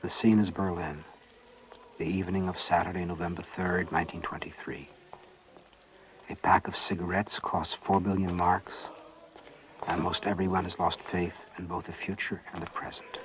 The scene is Berlin, the evening of Saturday, November 3rd, 1923. A pack of cigarettes costs 4 billion marks, and most everyone has lost faith in both the future and the present.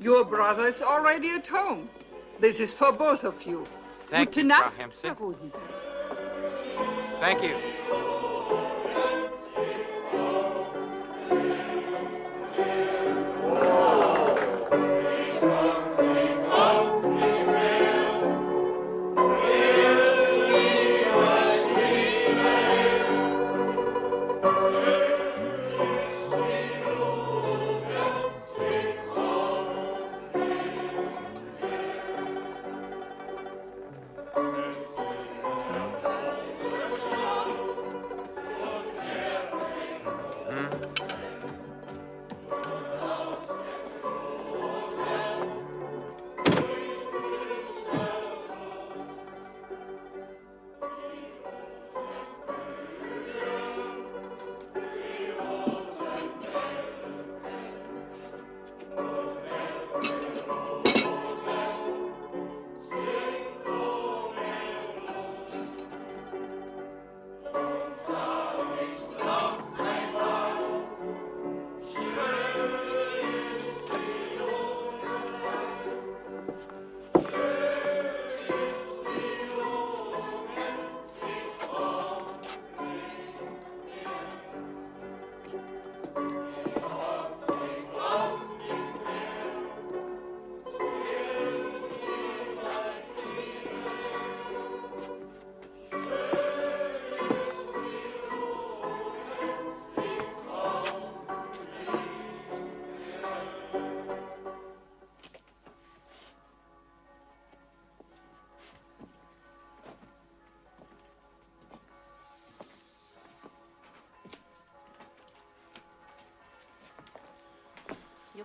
Your brother is already at home. This is for both of you. Thank you, Frau Hempstead. Thank you.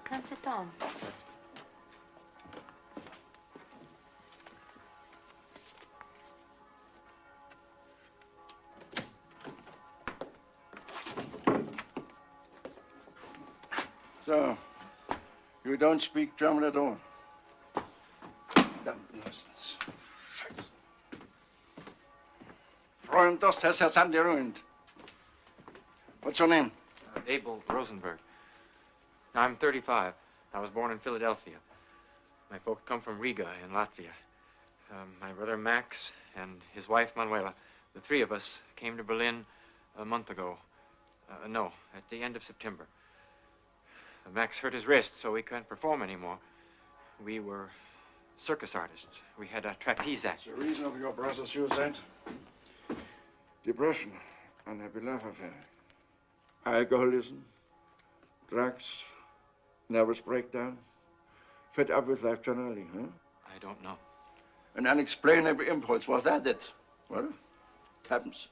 You can sit down. So, you don't speak German at all? Nonsense. Scheiße. Freund, das has Herz haben ruined. What's your name? Abel Rosenberg. I'm 35. I was born in Philadelphia. My folk come from Riga in Latvia. My brother Max and his wife Manuela, the three of us came to Berlin a month ago. No, at the end of September. Max hurt his wrist, so we couldn't perform anymore. We were circus artists. We had a trapeze act. The reason of your brother's suicide? Depression, unhappy love affair. Alcoholism, drugs, nervous breakdown. Fed up with life generally, huh? I don't know. An unexplainable impulse, was that it? Well, it happens.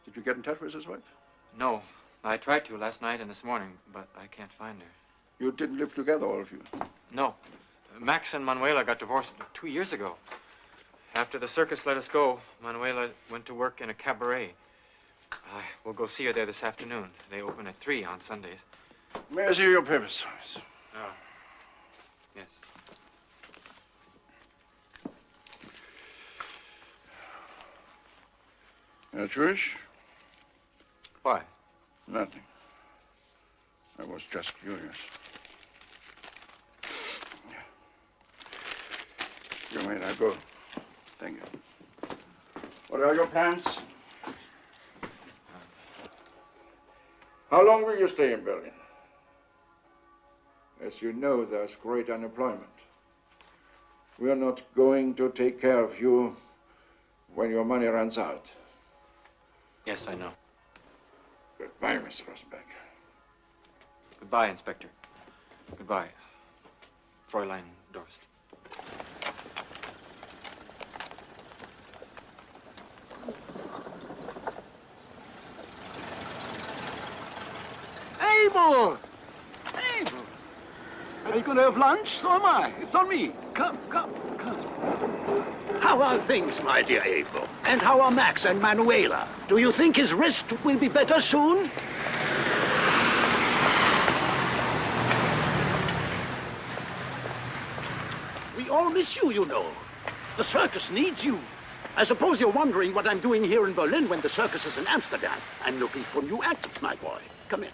Did you get in touch with his wife? No. I tried to last night and this morning, but I can't find her. You didn't live together, all of you? No. Max and Manuela got divorced 2 years ago. After the circus let us go, Manuela went to work in a cabaret. We'll go see her there this afternoon. They open at 3 on Sundays. May I see your papers? Oh. Yes. You're Jewish? Why? Nothing. I was just curious. You may now go. Thank you. What are your plans? How long will you stay in Berlin? As you know, there's great unemployment. We're not going to take care of you when your money runs out. Yes, I know. Goodbye, Mr. Rosenberg. Goodbye, Inspector. Goodbye, Fräulein Dorst. Abel! Abel! Are you going to have lunch? So am I. It's on me. Come. How are things, my dear Abel? And how are Max and Manuela? Do you think his wrist will be better soon? We all miss you, you know. The circus needs you. I suppose you're wondering what I'm doing here in Berlin when the circus is in Amsterdam. I'm looking for new actors, my boy. Come in.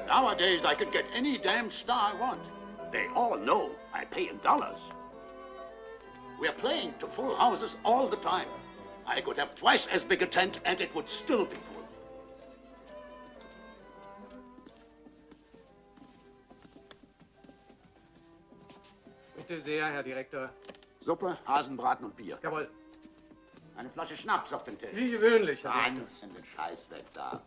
Nowadays, I could get any damn star I want. They all know I pay in dollars. We're playing to full houses all the time. I could have twice as big a tent, and it would still be full. Bitte sehr, Herr Direktor. Suppe, Hasenbraten und Bier. Jawohl. Eine Flasche Schnaps auf den Tisch. Wie gewöhnlich, Herr Direktor. Eins in den Scheiß weg da.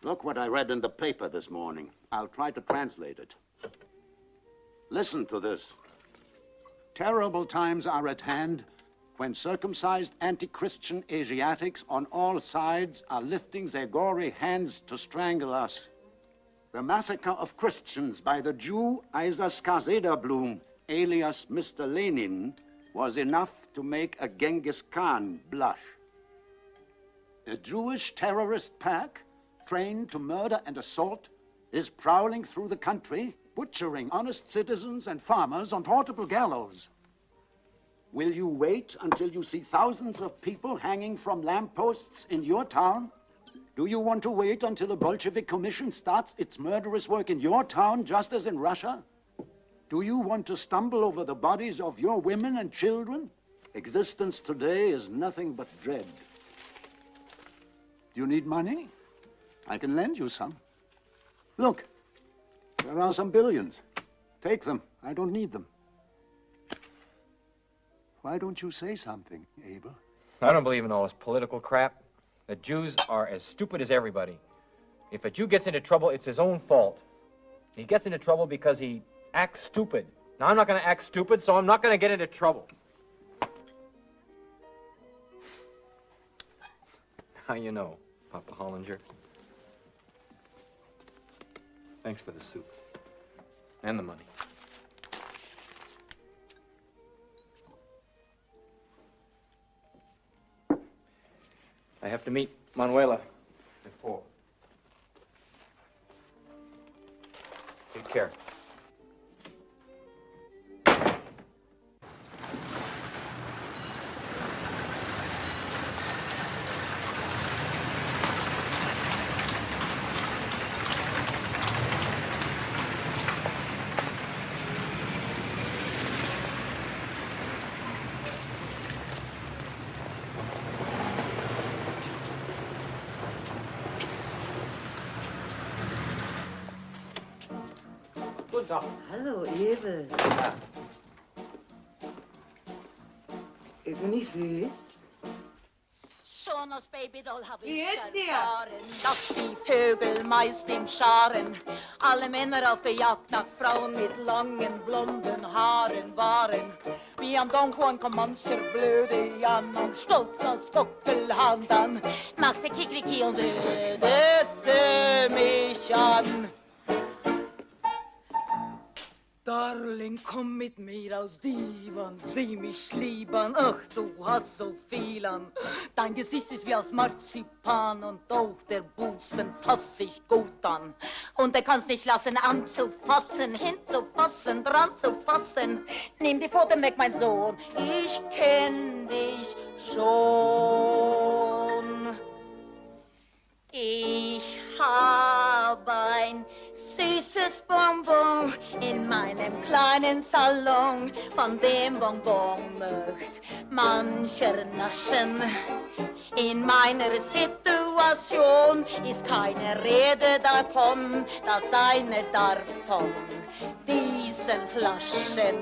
Look what I read in the paper this morning. I'll try to translate it. Listen to this. Terrible times are at hand when circumcised anti-Christian Asiatics on all sides are lifting their gory hands to strangle us. The massacre of Christians by the Jew Isaac Blum, alias Mr. Lenin, was enough to make a Genghis Khan blush. A Jewish terrorist pack, trained to murder and assault, is prowling through the country, butchering honest citizens and farmers on portable gallows. Will you wait until you see thousands of people hanging from lampposts in your town? Do you want to wait until a Bolshevik commission starts its murderous work in your town, just as in Russia? Do you want to stumble over the bodies of your women and children? Existence today is nothing but dread. Do you need money? I can lend you some. Look, there are some billions. Take them. I don't need them. Why don't you say something, Abel? I don't believe in all this political crap. The Jews are as stupid as everybody. If a Jew gets into trouble, it's his own fault. He gets into trouble because he acts stupid. Now, I'm not going to act stupid, so I'm not going to get into trouble. How you know, Papa Hollinger? Thanks for the soup. And the money. I have to meet Manuela at 4. Take care. Guten Tag. Hallo, Ewe. Ja. Ist sie nicht süß? Schon als Babydoll hab ich Jetzt dir. erfahren, dass die Vögel meist im Scharen alle Männer auf der Jagd nach Frauen mit langen blonden Haaren waren. Wie am Don Juan kommt mancher blöde Jan und stolz als Gockelhahn dann machte Kikriki und ödete mich an. Darling, komm mit mir aus Divan, sieh mich liebern, ach, du hast so viel an. Dein Gesicht ist wie aus Marzipan und auch der Busen fass ich gut an. Und er kann's nicht lassen anzufassen, hinzufassen, dran zu fassen. Nimm die Pfoten weg, mein Sohn, ich kenn dich schon. Ich hab ein süßes Bonbon in meinem kleinen Salon. Von dem Bonbon möcht mancher naschen. In meiner Situation ist keine Rede davon, dass einer darf von diesen Flaschen.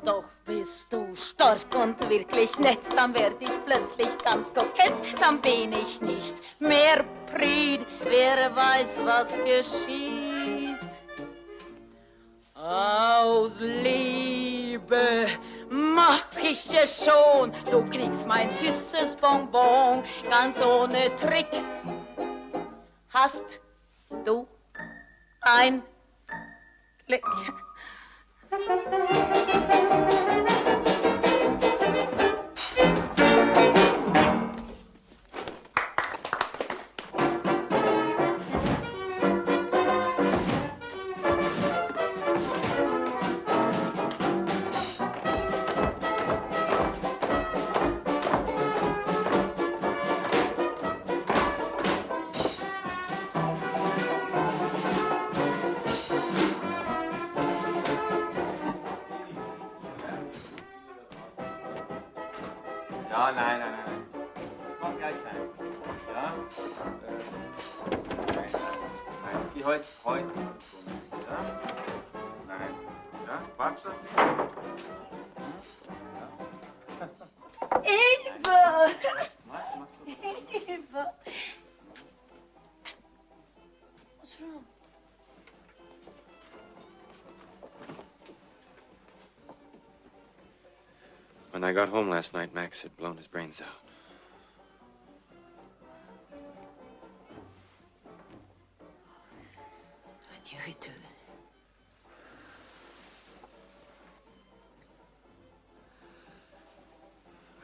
Doch bist du stark und wirklich nett, dann werd ich plötzlich ganz kokett, dann bin ich nicht mehr prüd, wer weiß, was geschieht. Aus Liebe mach ich es schon, du kriegst mein süßes Bonbon, ganz ohne Trick. Hast du ein Glück? Ja, nein. Komm gleich rein. Ja? Nein. Die heute. Ja? Nein. Ja? Warte. Eva! Eva! What's wrong? When I got home last night, Max had blown his brains out. I knew he'd do it.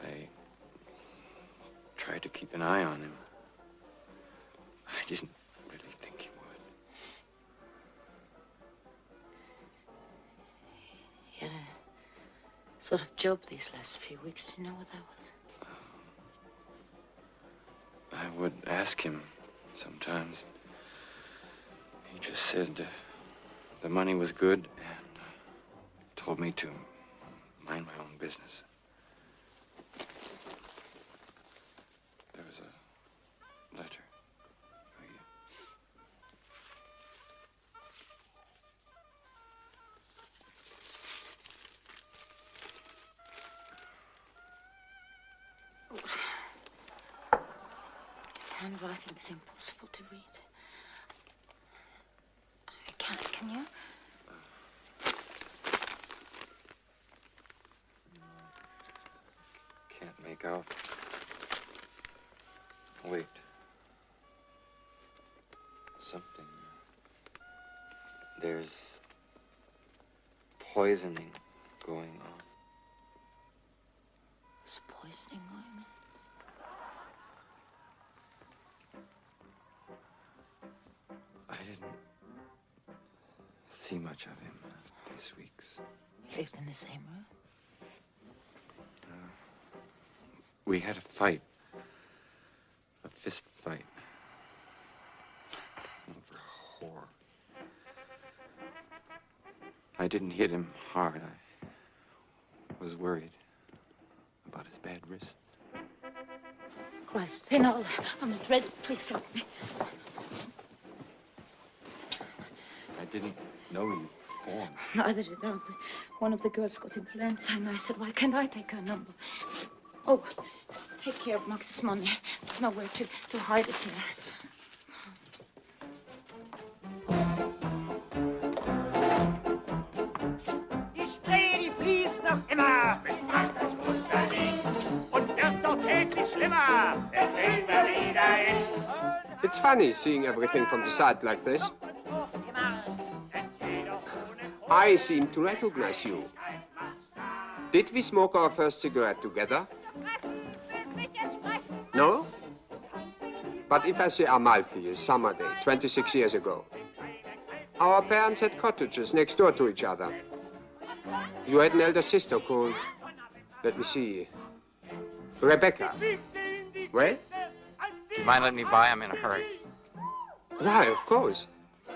I tried to keep an eye on him. I didn't really think he would. He had a sort of job these last few weeks. Do you know what that was? I would ask him sometimes. He just said the money was good and told me to mind my own business. There was a letter for you. His handwriting is impossible to read. Can you? Can't make out Wait. Something. There's poisoning going on. There's poisoning going on? I didn't see much of him these weeks. He lives in the same room? We had a fight. A fist fight. Over a whore. I didn't hit him hard. I was worried about his bad wrist. Christ, Enola, I'm not ready. Please help me. I didn't know you performed. Neither did I, but one of the girls got influenza, and I said, why can't I take her number? Oh, take care of Max's money. There's nowhere to hide it here. Die Spree, die fließt noch immer mit Frankreichs Groß Berlin und wird so täglich schlimmer. Der kriegen wir wieder hin. It's funny seeing everything from the side like this. I seem to recognize you. Did we smoke our first cigarette together? No? But if I say Amalfi, a summer day, 26 years ago. Our parents had cottages next door to each other. You had an elder sister called, let me see, Rebecca. Well? Do you mind letting me by? I'm in a hurry. Why, of course.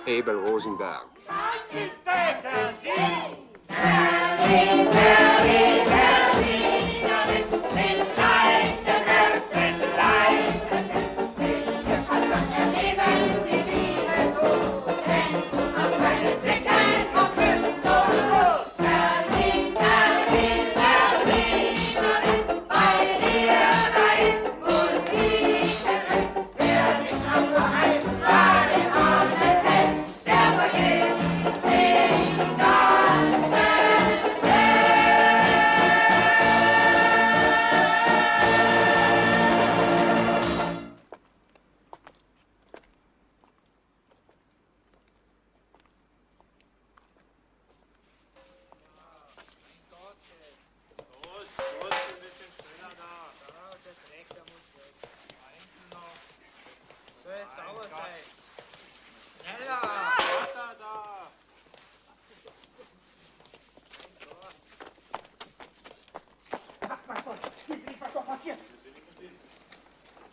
Abel Rosenberg.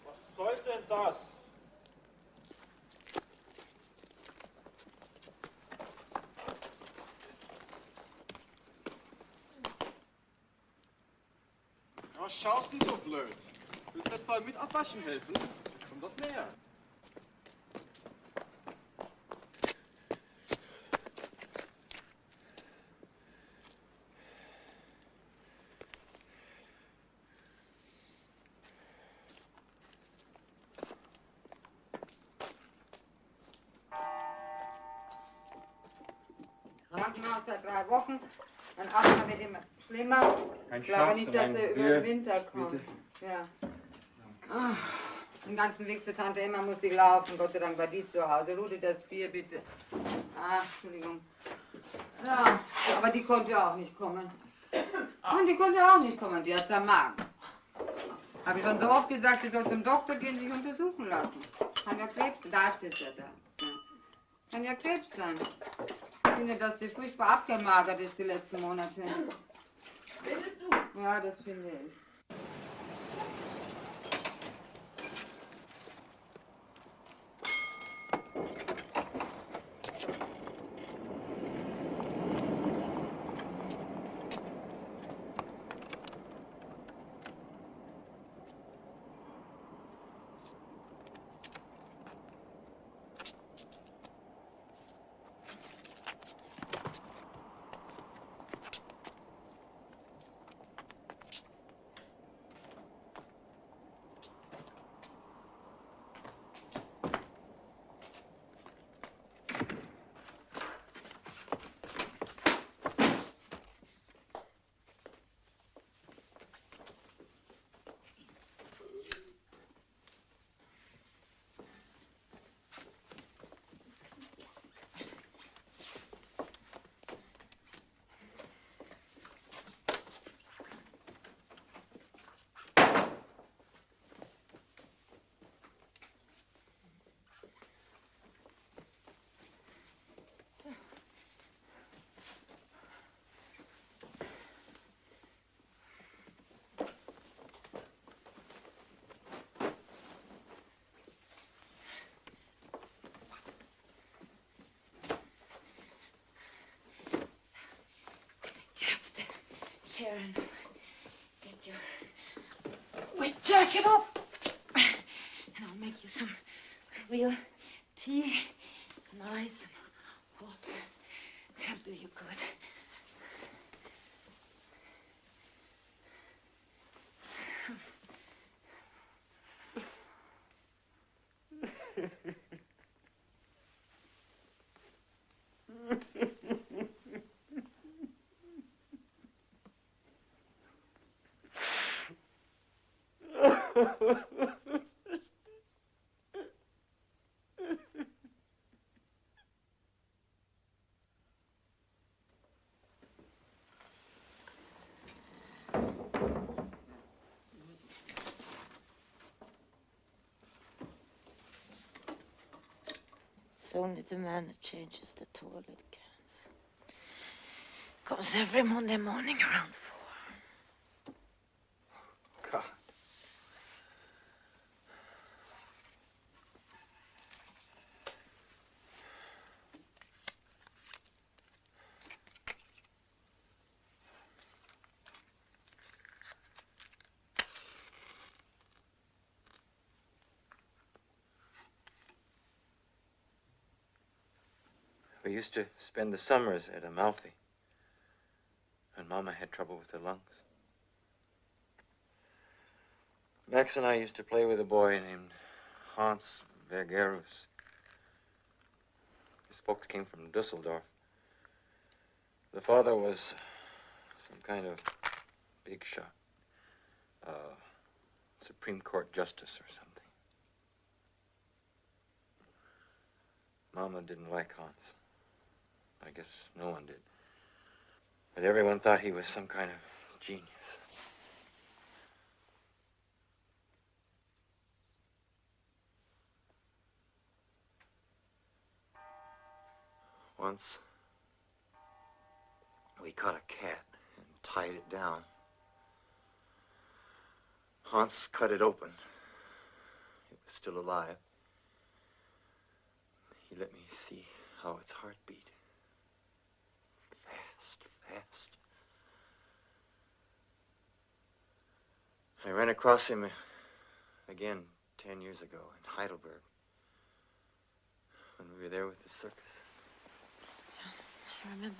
Was soll denn das? Was schaust du denn so blöd? Willst du etwa mit abwaschen helfen? Komm doch näher. Krankenhaus seit 3 Wochen. Mein Asthma wird immer schlimmer. Ich glaube nicht, dass er über den Winter kommt. Bitte. Ja. Ach, den ganzen Weg zur Tante Emma muss ich laufen. Gott sei Dank war die zu Hause. Rudi, das Bier bitte. Ach, Entschuldigung. Ja, aber die konnte auch nicht kommen. Und die konnte auch nicht kommen. Die hat am Magen. Habe ich schon so oft gesagt, sie soll zum Doktor gehen, sich untersuchen lassen. Kann ja Krebs sein. Da steht er da. Ja. Kann ja Krebs sein. Ich finde, dass die furchtbar abgemagert ist die letzten Monate. Findest du? Ja, das finde ich. chair and get your wet jacket off. And I'll make you some real tea, nice and hot. That'll do you good. It's only the man that changes the toilet cans. Comes every Monday morning around 4. God. We used to spend the summers at Amalfi when Mama had trouble with her lungs. Max and I used to play with a boy named Hans Vergerus. His folks came from Dusseldorf. The father was some kind of big shot, Supreme Court justice or something. Mama didn't like Hans. I guess no one did. But everyone thought he was some kind of genius. Once, we caught a cat and tied it down. Hans cut it open. It was still alive. He let me see how its heart beat. Fast. I ran across him again 10 years ago in Heidelberg when we were there with the circus. I remember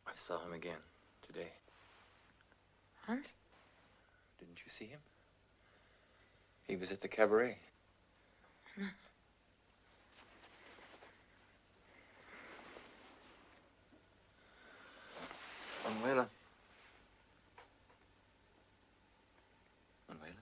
that. I saw him again today. Hans? Didn't you see him? He was at the cabaret. No. Manuela. Manuela.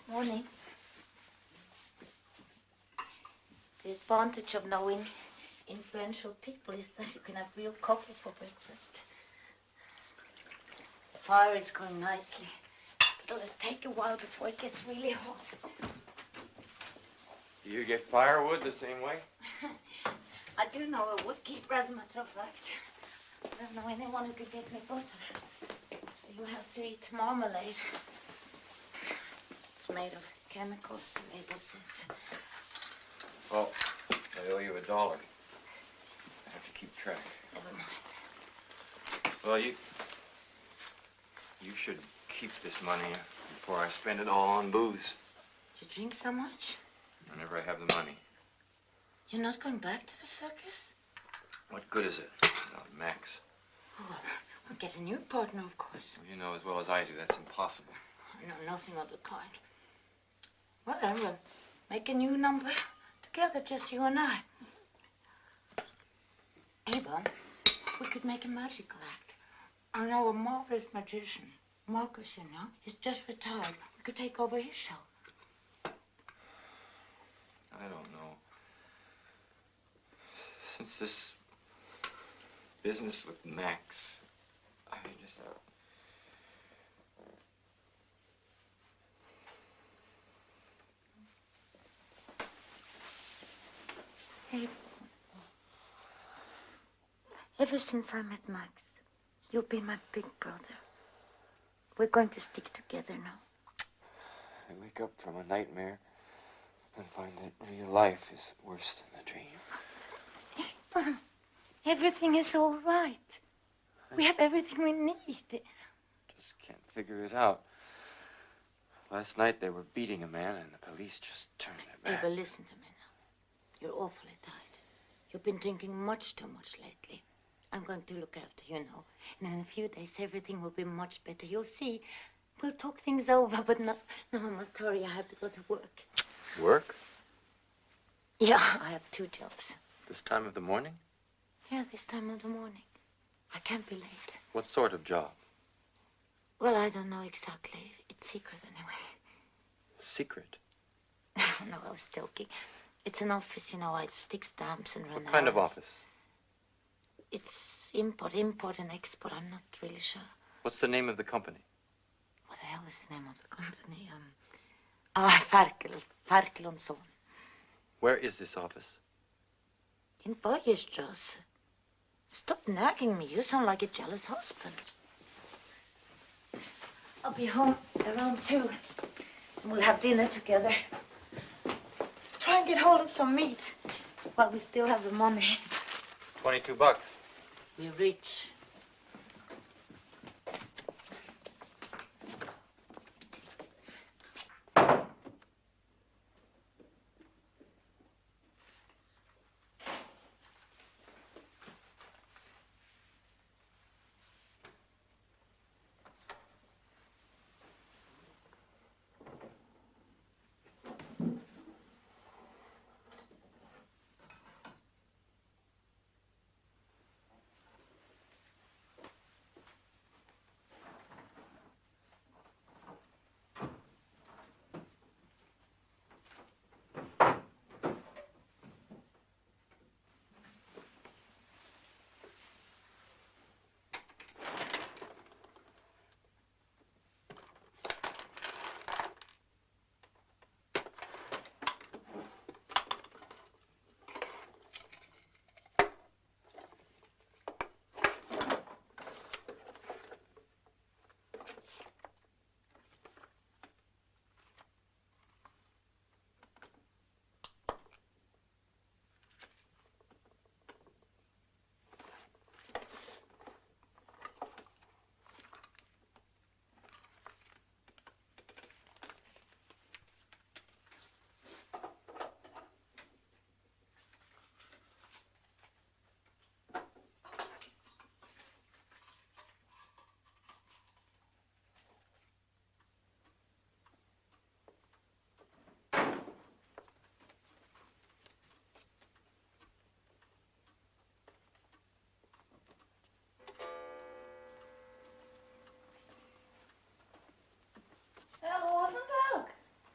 Morning. The advantage of knowing influential people is that you can have real coffee for breakfast. The fire is going nicely. It'll take a while before it gets really hot. Do you get firewood the same way? I do know a woodkeeper, as a matter of fact. I don't know anyone who could get me butter. You have to eat marmalade. It's made of chemicals, the label says. Well, I owe you $1. I have to keep track. Never mind. Well, you should keep this money before I spend it all on booze. You drink so much? Whenever I have the money. You're not going back to the circus? What good is it without Max? Oh, I'll get a new partner, of course. Well, you know as well as I do that's impossible. I know nothing of the kind. Well, then we'll make a new number together, just you and I. Ava, we could make a magical act. I know a marvelous magician. Marcus, you know. He's just retired. We could take over his show. I don't know. Since this business with Max, I just... Hey, ever since I met Max, you've been my big brother. We're going to stick together now. I wake up from a nightmare and find that real life is worse than the dream. Everything is all right. We have everything we need. Just can't figure it out. Last night they were beating a man and the police just turned their back. Ava, listen to me now. You're awfully tired. You've been drinking much too much lately. I'm going to look after you now. And in a few days, everything will be much better. You'll see. We'll talk things over, but no, I must hurry. I have to go to work. Work? Yeah, I have 2 jobs. This time of the morning? Yeah, this time of the morning. I can't be late. What sort of job? Well, I don't know exactly. It's secret anyway. Secret? No, I was joking. It's an office, you know. I stick stamps and run What kind of errands. office? It's import and export. I'm not really sure. What's the name of the company? What the hell is the name of the company? Ferkel and Sohn. Where is this office? In Börjestrasse. Stop nagging me. You sound like a jealous husband. I'll be home around 2. And we'll have dinner together. Try and get hold of some meat while we still have the money. $22. We're rich.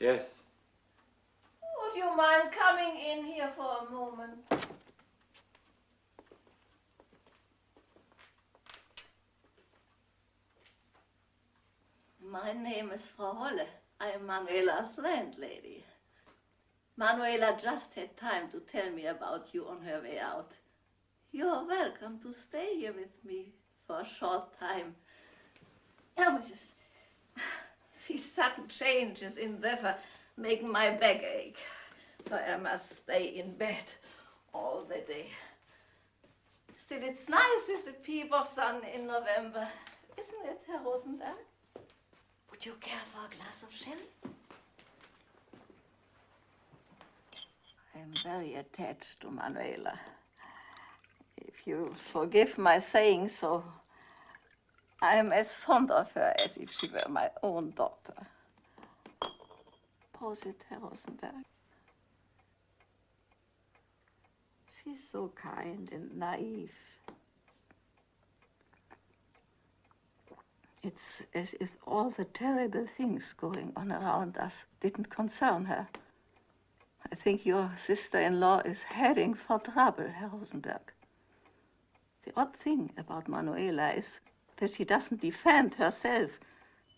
Yes. Would you mind coming in here for a moment? My name is Frau Holle. I am Manuela's landlady. Manuela just had time to tell me about you on her way out. You're welcome to stay here with me for a short time. Oh, these sudden changes in weather make my back ache, so I must stay in bed all the day. Still, it's nice with the peep of sun in November, isn't it, Herr Rosenberg? Would you care for a glass of sherry? I'm very attached to Manuela. If you forgive my saying so, I am as fond of her as if she were my own daughter. Prosit, Herr Rosenberg. She's so kind and naive. It's as if all the terrible things going on around us didn't concern her. I think your sister-in-law is heading for trouble, Herr Rosenberg. The odd thing about Manuela is that she doesn't defend herself.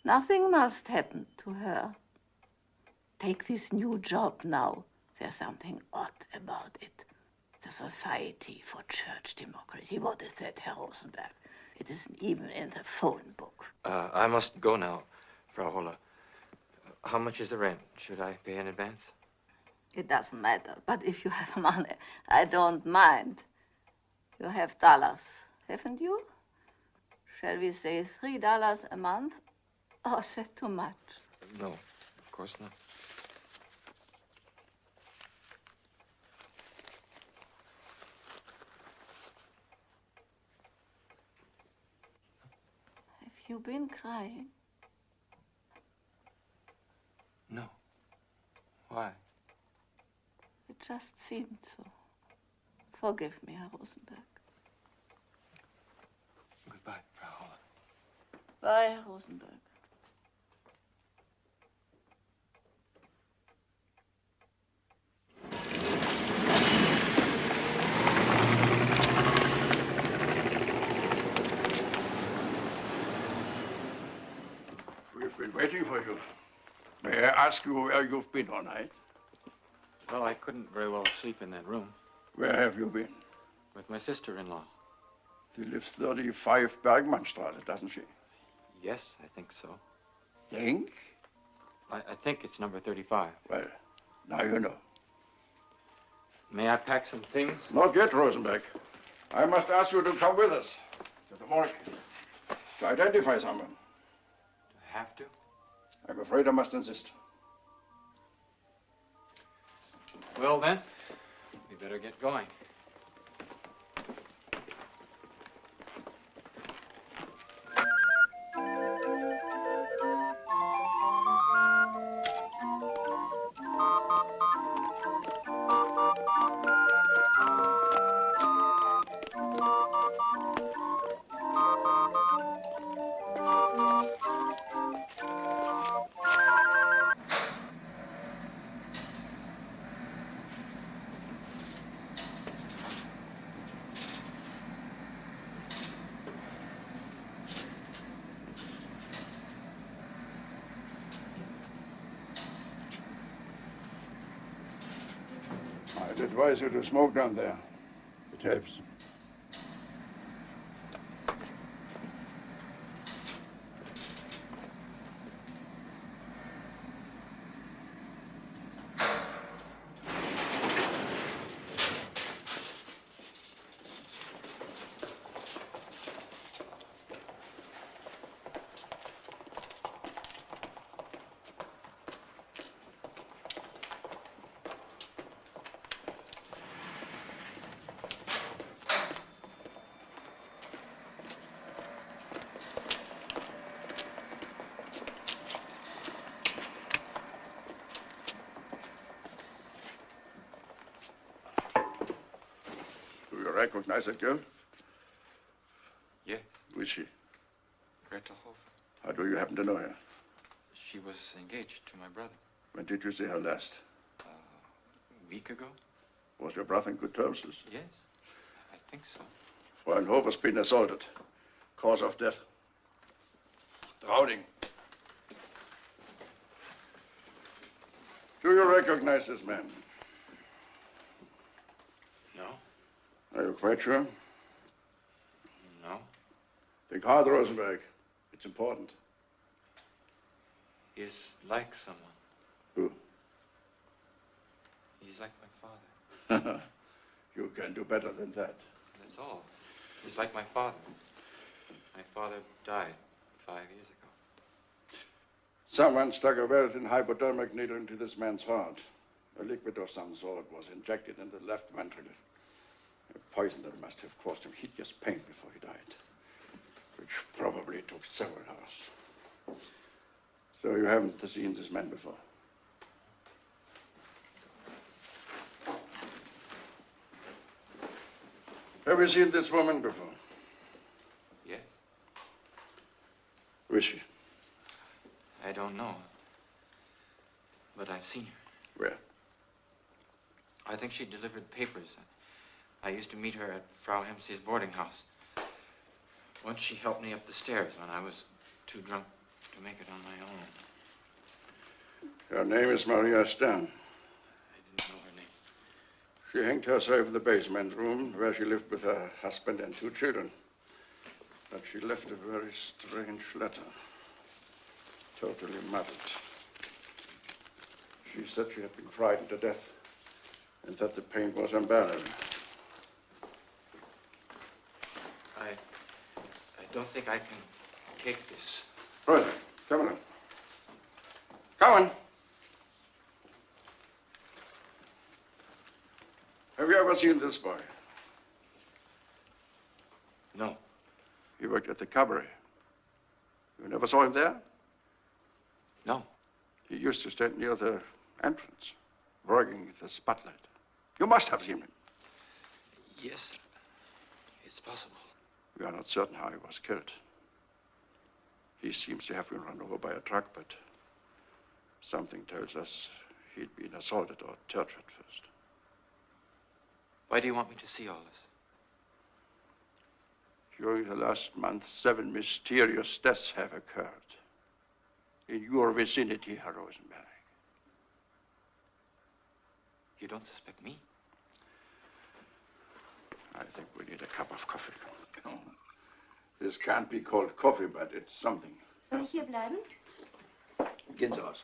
Nothing must happen to her. Take this new job now. There's something odd about it. The Society for Church Democracy. What is that, Herr Rosenberg? It isn't even in the phone book. I must go now, Frau Holle. How much is the rent? Should I pay in advance? It doesn't matter, but if you have money, I don't mind. You have dollars, haven't you? Shall we say $3 a month? Or is that too much? No, of course not. Have you been crying? No. Why? It just seemed so. Forgive me, Herr Rosenberg. Goodbye, Frau Holle. Bye, Herr Rosenberg. We've been waiting for you. May I ask you where you've been all night? Well, I couldn't very well sleep in that room. Where have you been? With my sister-in-law. She lives 35 Bergmannstraße, doesn't she? Yes, I think so. Think? I think it's number 35. Well, now you know. May I pack some things? Not yet, Rosenberg. I must ask you to come with us to the morgue to identify someone. Do I have to? I'm afraid I must insist. Well, then, we better get going. I'd advise you to smoke down there. It helps. Do you recognize that girl? Yes. Who is she? Gretel Hofer. How do you happen to know her? She was engaged to my brother. When did you see her last? A week ago? Was your brother in good terms? Yes, I think so. Frauenhofer's been assaulted. Cause of death. Drowning. Do you recognize this man? No. Are you quite sure? No. Think hard, Rosenberg. It's important. He's like someone. Who? He's like my father. You can do better than that. That's all. He's like my father. My father died 5 years ago. Someone stuck a very thin hypodermic needle into this man's heart. A liquid of some sort was injected in the left ventricle. A poison that must have caused him hideous pain before he died, which probably took several hours. So you haven't seen this man before? Have you seen this woman before? Yes. Who is she? I don't know. But I've seen her. Where? I think she delivered papers. I used to meet her at Frau Hempsey's boarding house. Once she helped me up the stairs when I was too drunk to make it on my own. Her name is Maria Stern. I didn't know her name. She hanged herself in the basement room where she lived with her husband and 2 children. But she left a very strange letter. Totally muddled. She said she had been frightened to death and that the pain was unbearable. I don't think I can take this. Right. Come on. Come on. Have you ever seen this boy? No. He worked at the cabaret. You never saw him there? No. He used to stand near the entrance, working with the spotlight. You must have seen him. Yes, it's possible. We are not certain how he was killed. He seems to have been run over by a truck, but something tells us he'd been assaulted or tortured first. Why do you want me to see all this? During the last month, 7 mysterious deaths have occurred in your vicinity, Herr Rosenberg. You don't suspect me? I think we need a cup of coffee. This can't be called coffee, but it's something. Soll ich hier bleiben? Gehen Sie raus.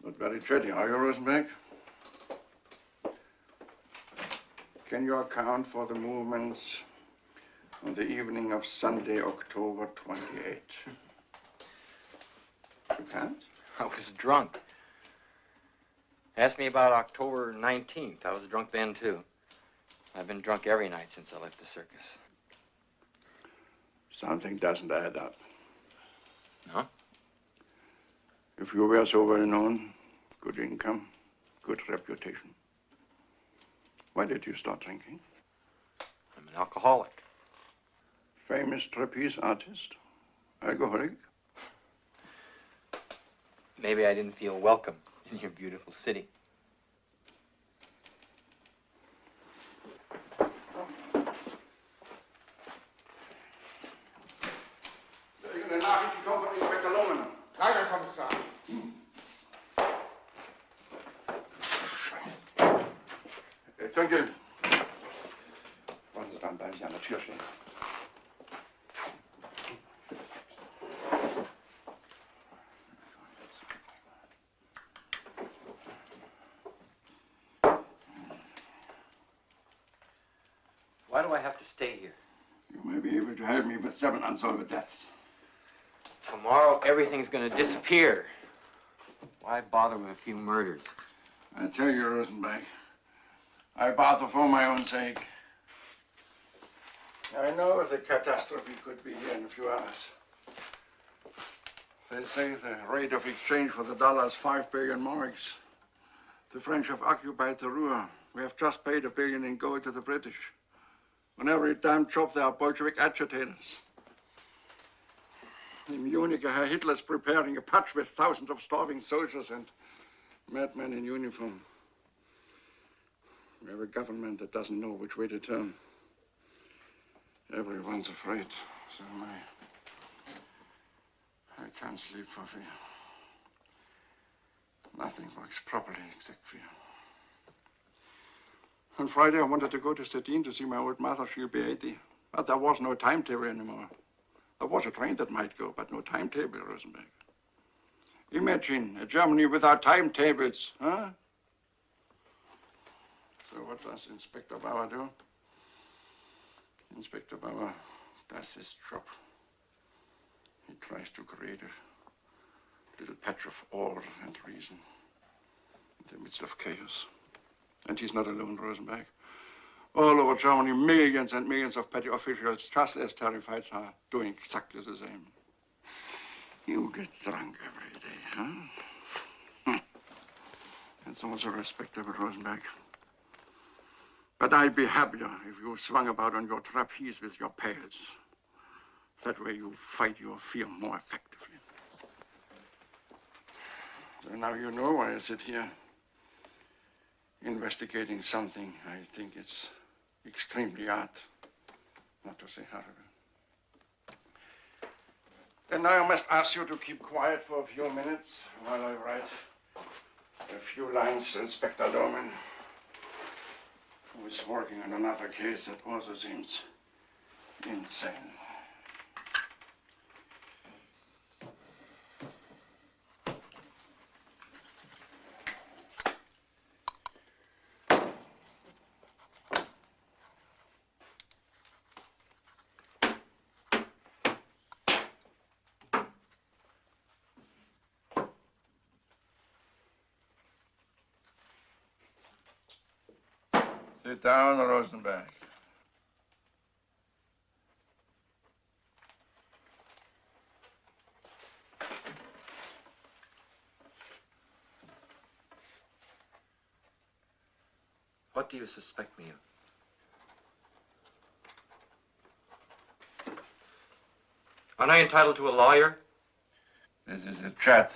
Not very chatty, are you, Rosenberg? Can you account for the movements on the evening of Sunday, October 28th? You can't? I was drunk. Ask me about October 19th. I was drunk then, too. I've been drunk every night since I left the circus. Something doesn't add up. No? If you were so well known, good income, good reputation, why did you start drinking? I'm an alcoholic. Famous trapeze artist? Alcoholic? Maybe I didn't feel welcome in your beautiful city. Eine Nachricht gekommen von Inspektor Lohmann. Herr Kommissar. Zünkel. Wollen Sie dann bei mich an der Tür stehen? Why do I have to stay here? You may be able to help me with 7 unsolved deaths. Tomorrow, everything's going to disappear. Why bother with a few murders? I tell you, Rosenberg, I bother for my own sake. I know the catastrophe could be here in a few hours. They say the rate of exchange for the dollar is 5 billion marks. The French have occupied the Ruhr. We have just paid $1 billion in gold to the British. On every damn job, there are Bolshevik agitators. In Munich, Herr Hitler's preparing a putsch with thousands of starving soldiers and madmen in uniform. We have a government that doesn't know which way to turn. Everyone's afraid. So am I. I can't sleep for fear. Nothing works properly except fear. On Friday, I wanted to go to Stettin to see my old mother. She'll be 80. But there was no timetable anymore. There was a train that might go, but no timetable, Rosenberg. Imagine a Germany without timetables, huh? So what does Inspector Bauer do? Inspector Bauer does his job. He tries to create a little patch of order and reason in the midst of chaos. And he's not alone, Rosenberg. All over Germany, millions and millions of petty officials, just as terrified, are doing exactly the same. You get drunk every day, huh? That's also respectable, Rosenberg. But I'd be happier if you swung about on your trapeze with your pails. That way you fight your fear more effectively. So now you know why I sit here investigating something I think it's extremely odd, not to say horrible. And now I must ask you to keep quiet for a few minutes while I write a few lines to Inspector Lohmann, who is working on another case that also seems insane. Sit down, Rosenberg. What do you suspect me of? Aren't I entitled to a lawyer? This is a chat,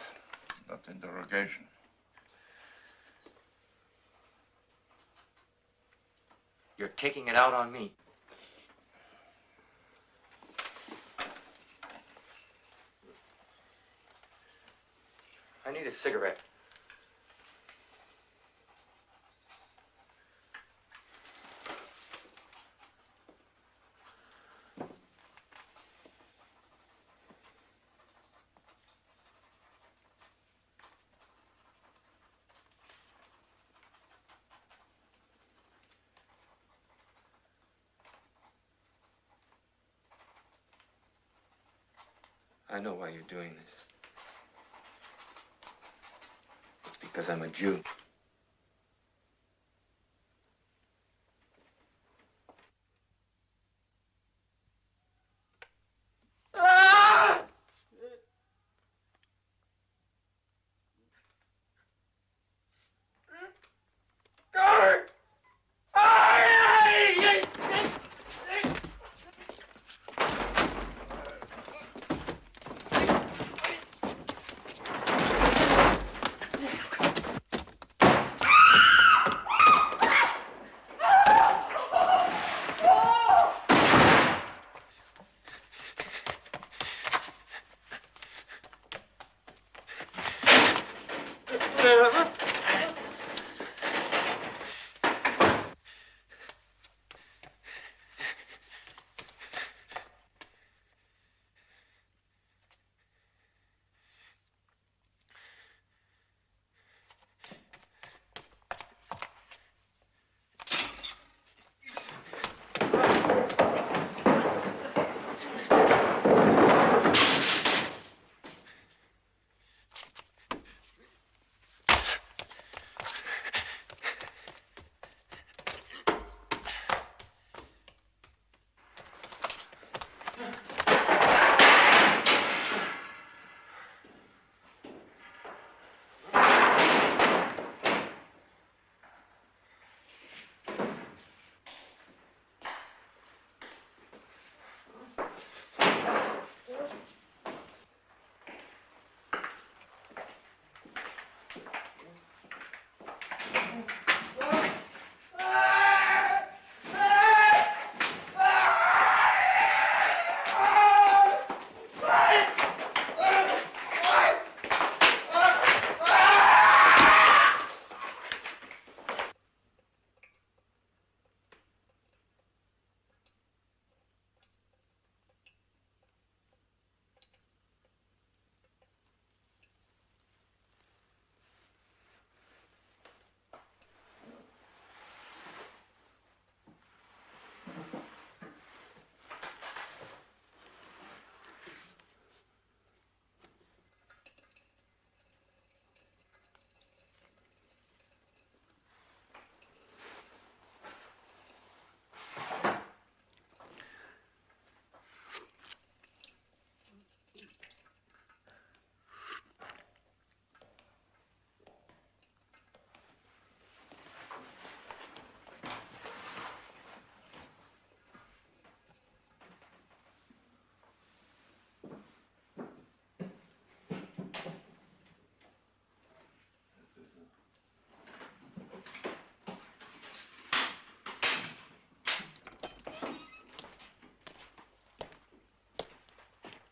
not interrogation. You're taking it out on me. I need a cigarette. I know why you're doing this. It's because I'm a Jew.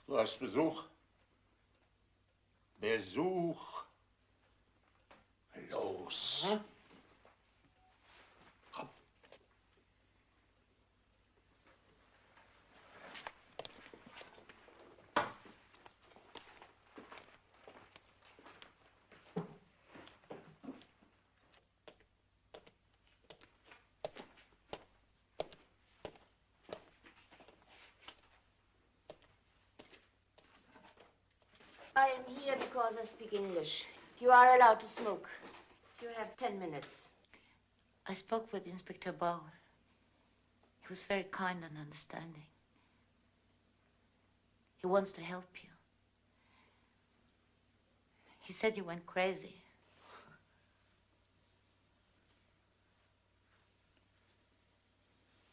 Du hast Besuch. Besuch. Los. Komm. I am here because I speak English. You are allowed to smoke. You have 10 minutes. I spoke with Inspector Bauer. He was very kind and understanding. He wants to help you. He said you went crazy.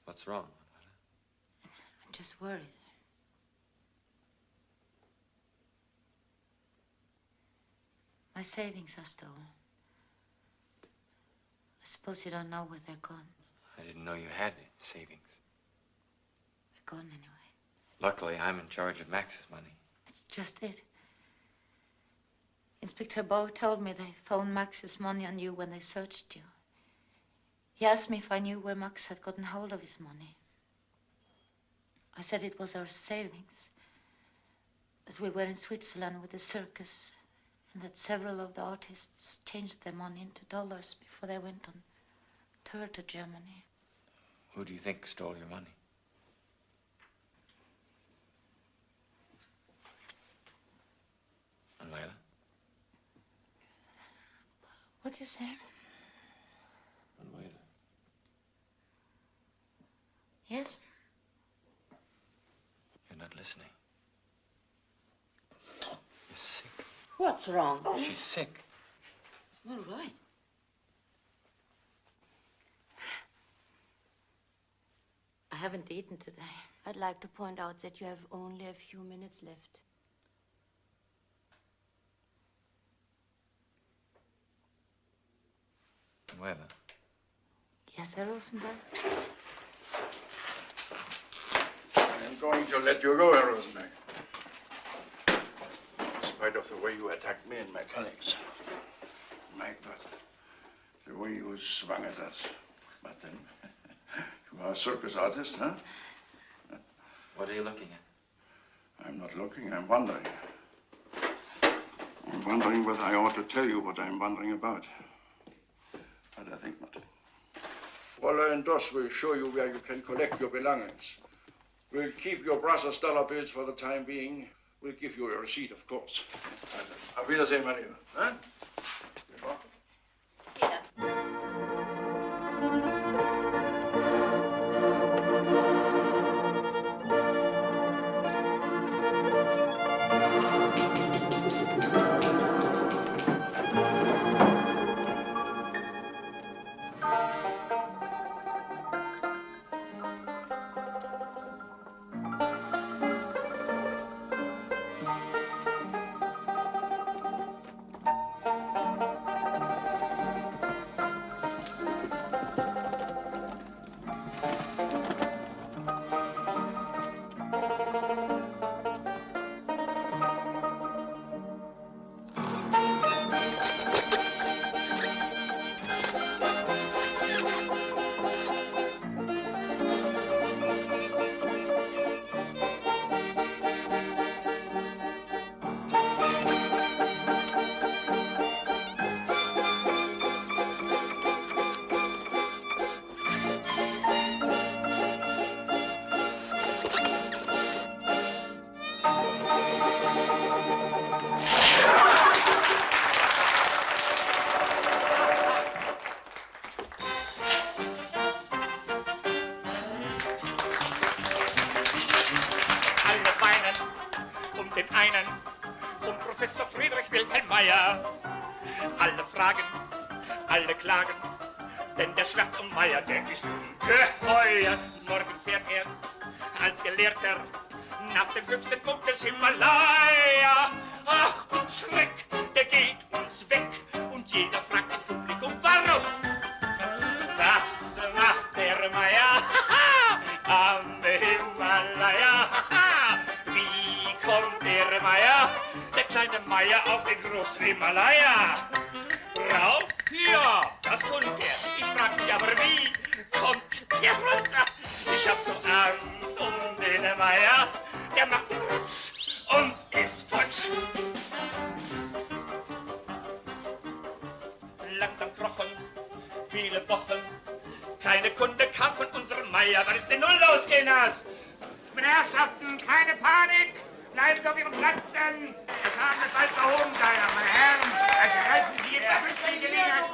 What's wrong? I'm just worried. My savings are stolen. I suppose you don't know where they're gone. I didn't know you had savings. They're gone anyway. Luckily, I'm in charge of Max's money. That's just it. Inspector Bauer told me they found Max's money on you when they searched you. He asked me if I knew where Max had gotten hold of his money. I said it was our savings, that we were in Switzerland with the circus, and that several of the artists changed their money into dollars before they went on tour to Germany. Who do you think stole your money? Manuela? What do you say? Manuela. Yes? You're not listening. You're sick. What's wrong? She's sick. All right. I haven't eaten today. I'd like to point out that you have only a few minutes left. Manuela. Yes, Herr Rosenberg? I'm going to let you go, Herr Rosenberg. In spite of the way you attacked me and my colleagues. My God, the way you swung at us. But then, you are a circus artist, huh? What are you looking at? I'm not looking, I'm wondering. I'm wondering whether I ought to tell you what I'm wondering about. But I think not. Fräulein Doss will show you where you can collect your belongings. We'll keep your Brussels dollar bills for the time being. We'll give you a receipt, of course. Auf Wiedersehen, mein Lieber. Huh? Alle fragen, alle klagen, denn der Schmerz um Meier, der ist ungeheuer. Morgen fährt er als Gelehrter nach dem höchsten Punkt des Himalaya. Ach du Schreck, der geht uns weg und jeder fragt im Publikum, warum? Was macht der Meier am Himalaya? Wie kommt kleine Meier auf den großen Himalaya. Rauf? Ja, das konnte er. Ich frag mich aber, wie kommt der runter? Ich hab so Angst um den Meier. Der macht den Rutsch und ist futsch. Langsam krochen, viele Wochen. Keine Kunde kam von unserem Meier. Was ist denn nun los, Kinders? Meine Herrschaften, keine Panik. Bleiben Sie auf Ihren Plätzen. Das Schaden wird bald behoben sein. Meine Herren, ergreifen Sie jetzt die Gelegenheit.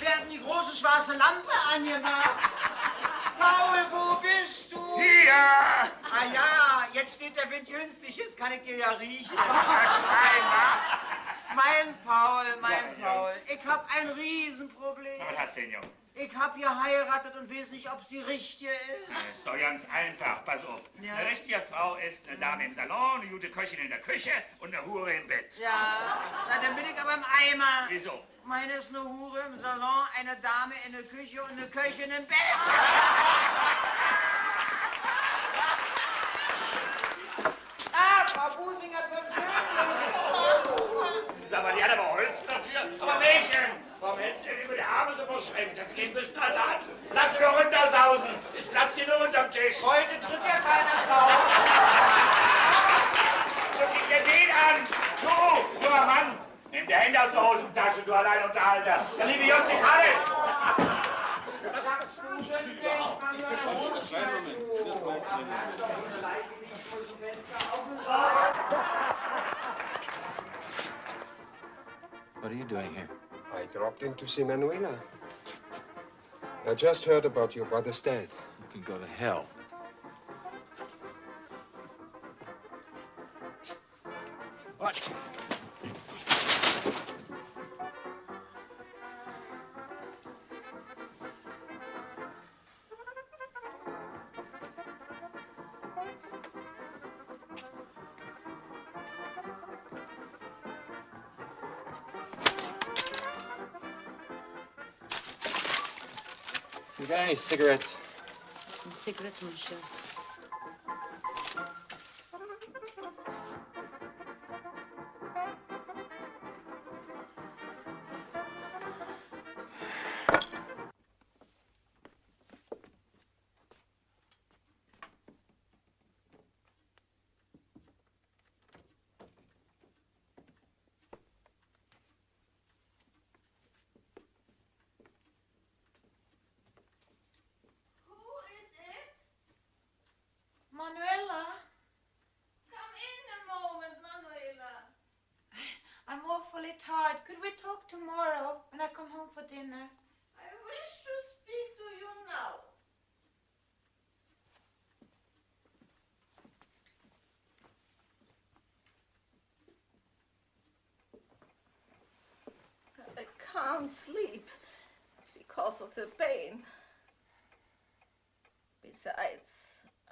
Wir hatten die große schwarze Lampe angemacht. Paul, wo bist du? Hier. Ah ja, jetzt steht der Wind günstig. Jetzt kann ich dir ja riechen. Mein Paul, Paul. Ich hab ein Riesenproblem. Was hast du denn, Junge? Ich hab geheiratet und weiß nicht, ob sie richtige ist. Das ist doch ganz einfach. Pass auf. Ja. Eine richtige Frau ist eine Dame im Salon, eine gute Köchin in der Küche und eine Hure im Bett. Ja, na, dann bin ich aber im Eimer. Wieso? Meine ist eine Hure im Salon, eine Dame in der Küche und eine Köchin im Bett. Ah, Frau Businger persönlich. Sag mal, die hat aber Holz vor der Tür. Aber Mädchen, warum hältst du denn über die Arme so verschränkt? Das Kind müsste halt an. Lass sie doch runtersausen. Ist Platz hier nur unterm Tisch. Heute tritt ja keiner drauf. So kriegt der den an. Du, junger Mann. Nimm die Hände aus der Hosentasche, du Alleinunterhalter. Der liebe Jossi Alex. What are you doing here? I dropped in to see Manuela. I just heard about your brother's death. You can go to hell. What? You got any cigarettes? Some cigarettes, monsieur. Manuela? Come in a moment, Manuela. I'm awfully tired. Could we talk tomorrow when I come home for dinner? I wish to speak to you now. I can't sleep because of the pain. Besides,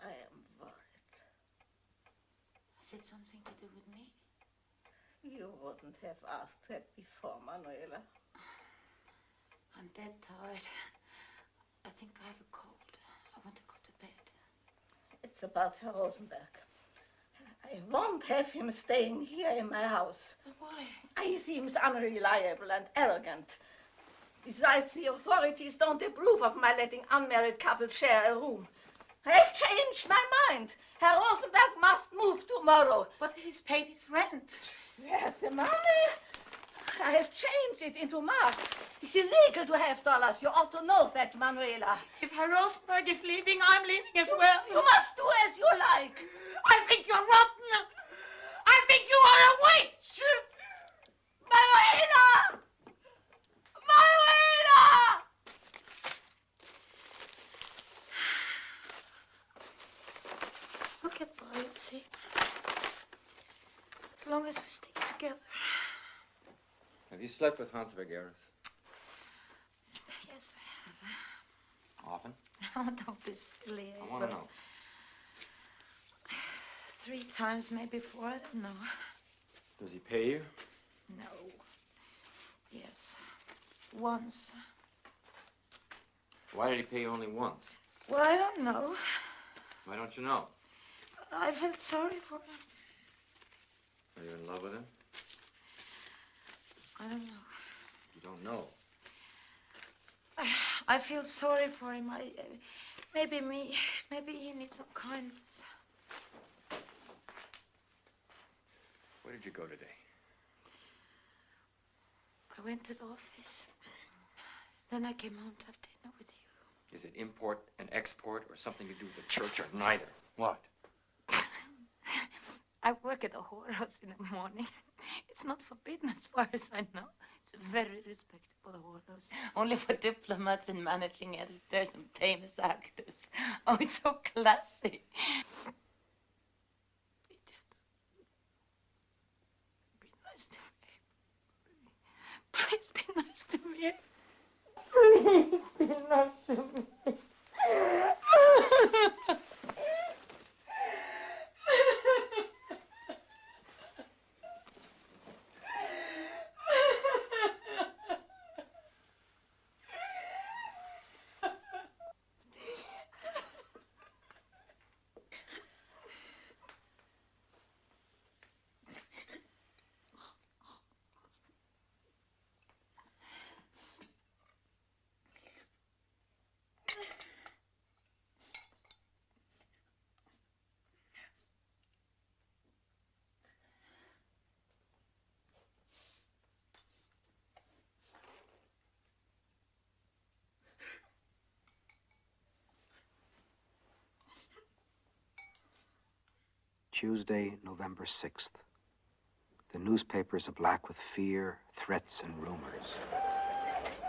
I am worried. Has it something to do with me? You wouldn't have asked that before, Manuela. I'm dead tired. I think I have a cold. I want to go to bed. It's about Herr Rosenberg. I won't have him staying here in my house. Why? He seems unreliable and arrogant. Besides, the authorities don't approve of my letting unmarried couples share a room. I have changed my mind. Herr Rosenberg must move tomorrow. But he's paid his rent. Where's the money? I have changed it into marks. It's illegal to have dollars. You ought to know that, Manuela. If Herr Rosenberg is leaving, I'm leaving as well. You must do as you like. I think you're rotten. I think you are a witch. Manuela! Manuela! We'll get by, you see. As long as we stick together. Have you slept with Hans Vergeres? Yes, I have. Often? Oh, don't be silly. I want to know. 3 times, maybe 4, I don't know. Does he pay you? No. Yes. Once. Why did he pay you only once? Well, I don't know. Why don't you know? I felt sorry for him. Are you in love with him? I don't know. You don't know. I feel sorry for him. Maybe he needs some kindness. Where did you go today? I went to the office. Then I came home to have dinner with you. Is it import and export or something to do with the church or neither? What? I work at a whorehouse in the morning. It's not forbidden as far as I know. It's a very respectable whorehouse. Only for diplomats and managing editors and famous actors. Oh, it's so classy. Be nice to me. Please be nice to me. Please be nice to me. Tuesday, November 6th. The newspapers are black with fear, threats, and rumors.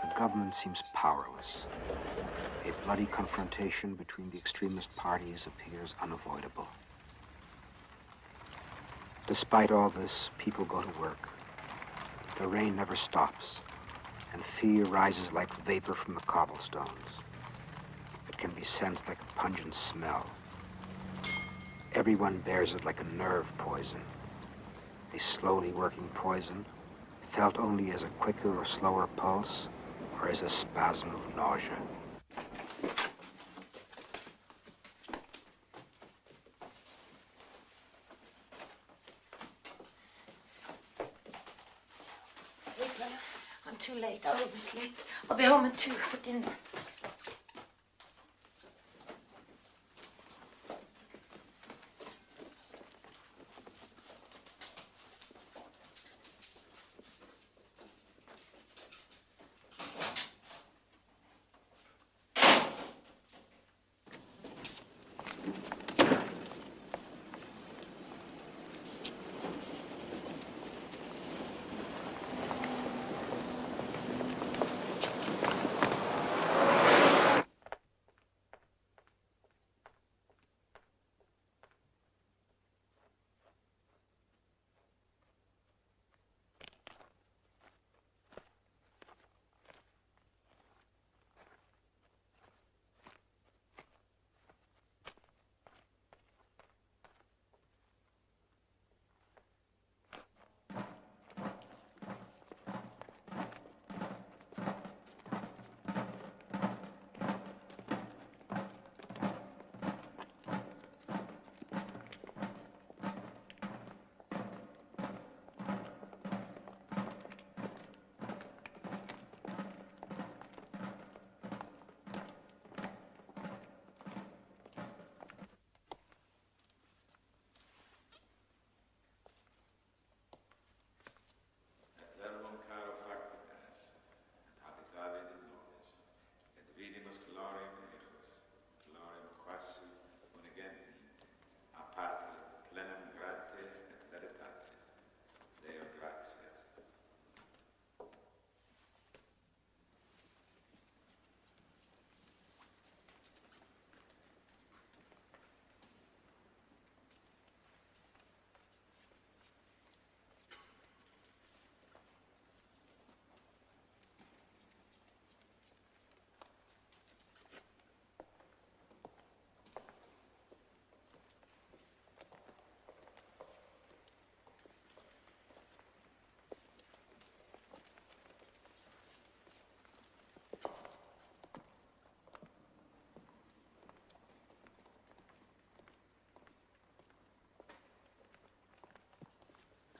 The government seems powerless. A bloody confrontation between the extremist parties appears unavoidable. Despite all this, people go to work. The rain never stops, and fear rises like vapor from the cobblestones. It can be sensed like a pungent smell. Everyone bears it like a nerve poison. A slowly working poison, felt only as a quicker or slower pulse, or as a spasm of nausea. Wait, Bella. I'm too late. I overslept. I'll be home at 2 for dinner.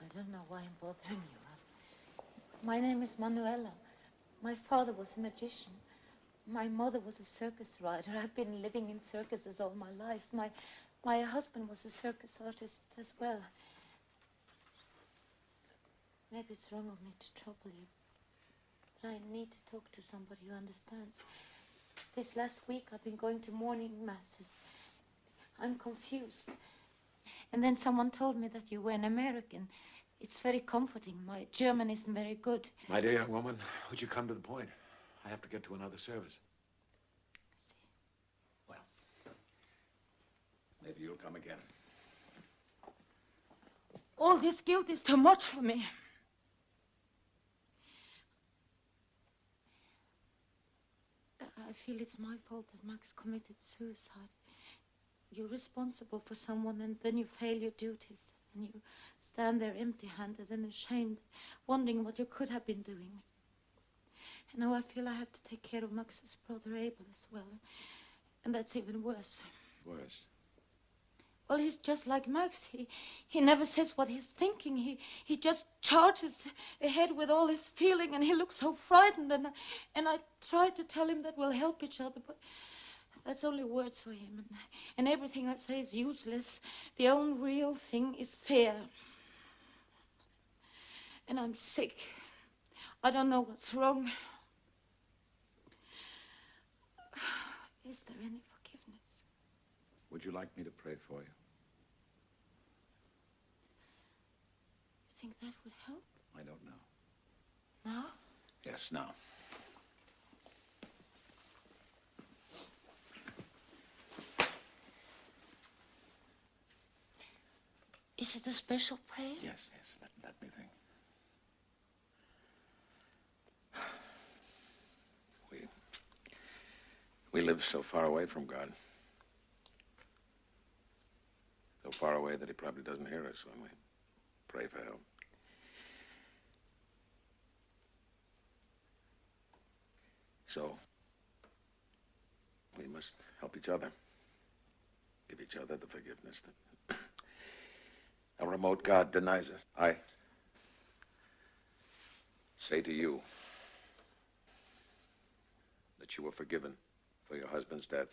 I don't know why I'm bothering you. My name is Manuela. My father was a magician. My mother was a circus rider. I've been living in circuses all my life. My husband was a circus artist as well. Maybe it's wrong of me to trouble you, but I need to talk to somebody who understands. This last week I've been going to morning masses. I'm confused. And then someone told me that you were an American. It's very comforting. My German isn't very good. My dear young woman, would you come to the point? I have to get to another service. I see. Well, maybe you'll come again. All this guilt is too much for me. I feel it's my fault that Max committed suicide. You're responsible for someone, and then you fail your duties. And you stand there empty-handed and ashamed, wondering what you could have been doing. And now I feel I have to take care of Max's brother Abel as well. And that's even worse. Worse? Well, he's just like Max. He never says what he's thinking. He just charges ahead with all his feeling, and he looks so frightened. And I try to tell him that we'll help each other, but that's only words for him. And everything I say is useless. The only real thing is fear. And I'm sick. I don't know what's wrong. Is there any forgiveness? Would you like me to pray for you? You think that would help? I don't know. Now? Yes, now. Is it a special prayer? Yes. Let me think. We live so far away from God. So far away that he probably doesn't hear us when we pray for help. So, we must help each other. Give each other the forgiveness that a remote God denies us. I say to you that you were forgiven for your husband's death.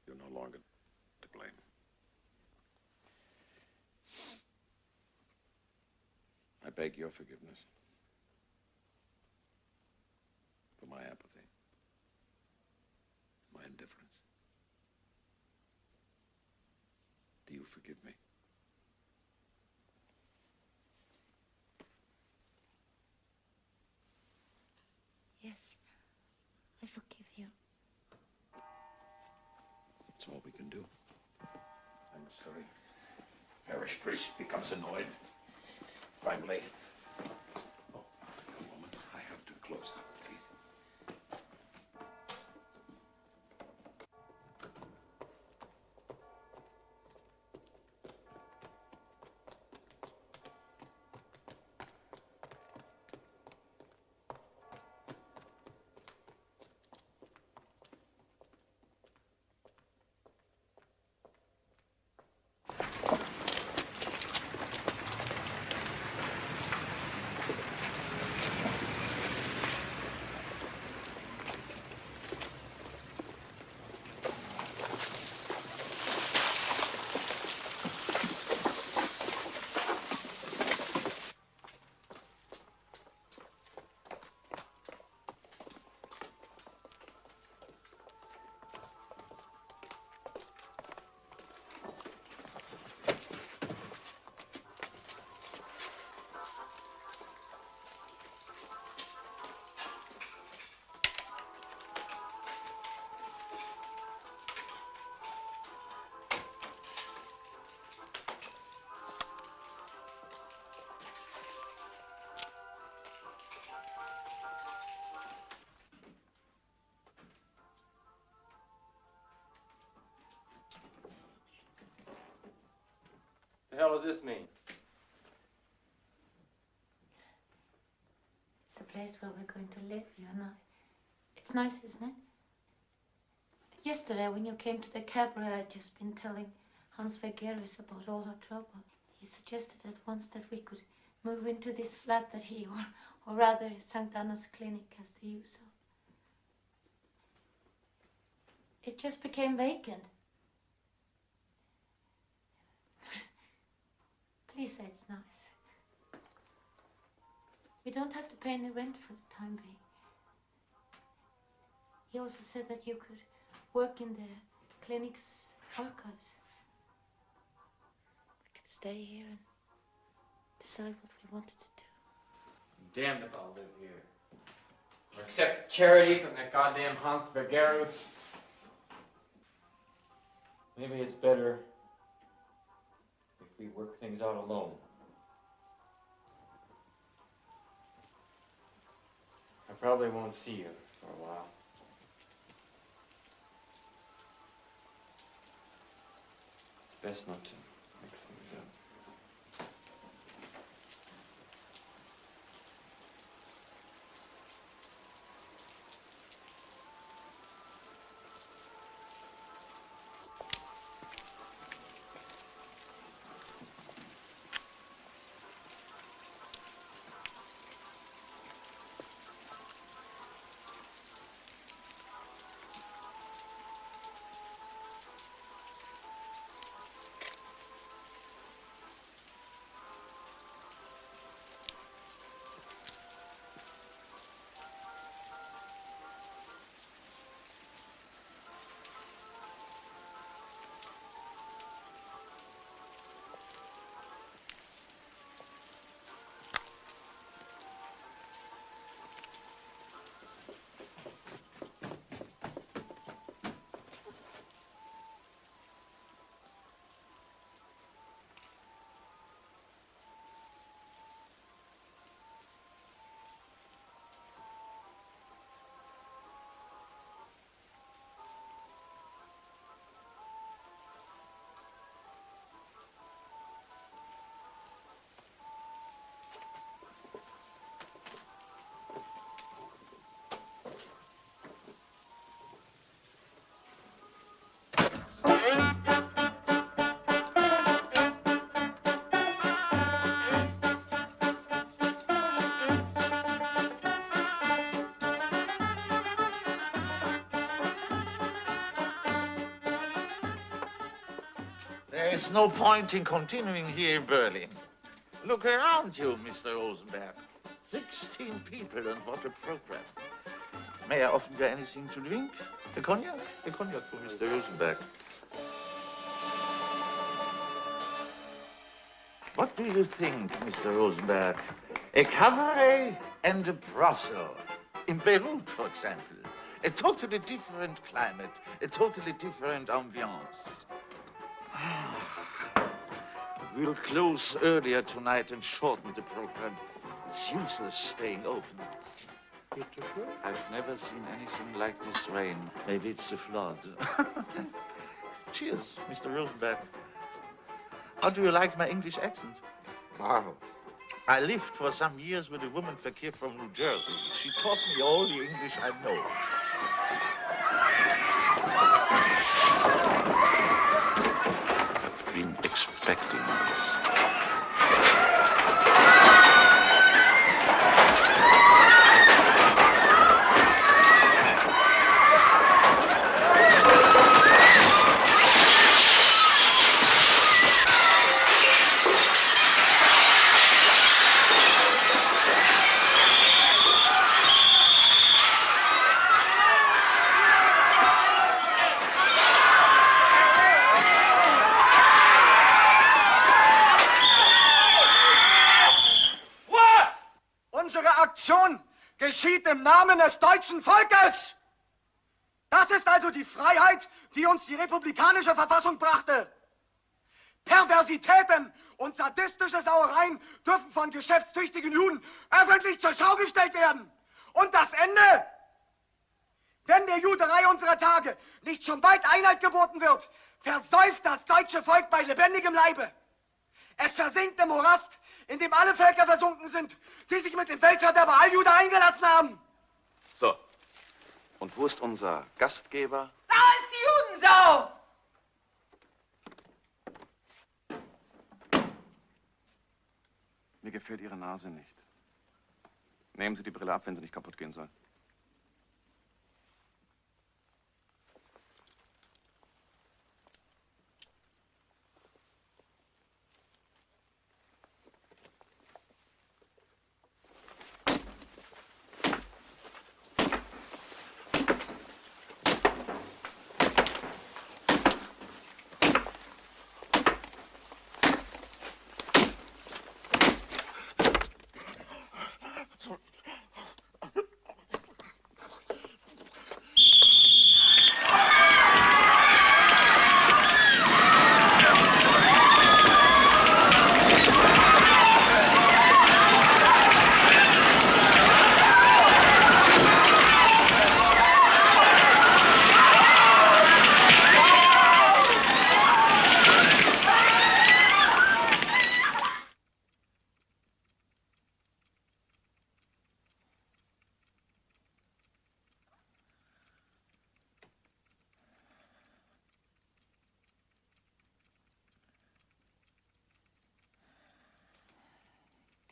You're no longer to blame. I beg your forgiveness for my apathy, my indifference. Do you forgive me? Yes, I forgive you. That's all we can do. I'm sorry. Parish priest becomes annoyed. If I'm late. Oh, a moment. I have to close up, please. The hell does this mean? It's the place where we're going to live, you and I. It's nice, isn't it? Yesterday, when you came to the cabaret, I'd just been telling Hans Vergeris about all our trouble. He suggested at once that we could move into this flat that he, or rather St. Anna's clinic, has the use of. It just became vacant. Please say it's nice. We don't have to pay any rent for the time being. He also said that you could work in the clinic's archives. We could stay here and decide what we wanted to do. I'm damned if I'll live here. Or accept charity from that goddamn Hans Vergerus. Maybe it's better if we work things out alone. I probably won't see you for a while. It's best not to mix things up. There's no point in continuing here in Berlin. Look around you, Mr. Rosenberg. 16 people and what a program. May I offer you anything to drink? The cognac? The cognac for Mr. Rosenberg. What do you think, Mr. Rosenberg? A cabaret and a brothel. In Beirut, for example. A totally different climate, a totally different ambiance. We'll close earlier tonight and shorten the program. It's useless staying open. I've never seen anything like this rain. Maybe it's the flood. Cheers, Mr. Rosenberg. How do you like my English accent? Marvelous. I lived for some years with a woman fakir from New Jersey. She taught me all the English I know. I've been expecting this. Geschieht im Namen des deutschen Volkes. Das ist also die Freiheit, die uns die republikanische Verfassung brachte. Perversitäten und sadistische Sauereien dürfen von geschäftstüchtigen Juden öffentlich zur Schau gestellt werden. Und das Ende? Wenn der Juderei unserer Tage nicht schon bald Einhalt geboten wird, versäuft das deutsche Volk bei lebendigem Leibe. Es versinkt im Morast, in dem alle Völker versunken sind, die sich mit dem Weltverderber Alljude eingelassen haben. So, und wo ist unser Gastgeber? Da ist die Judensau! Mir gefällt Ihre Nase nicht. Nehmen Sie die Brille ab, wenn sie nicht kaputt gehen soll.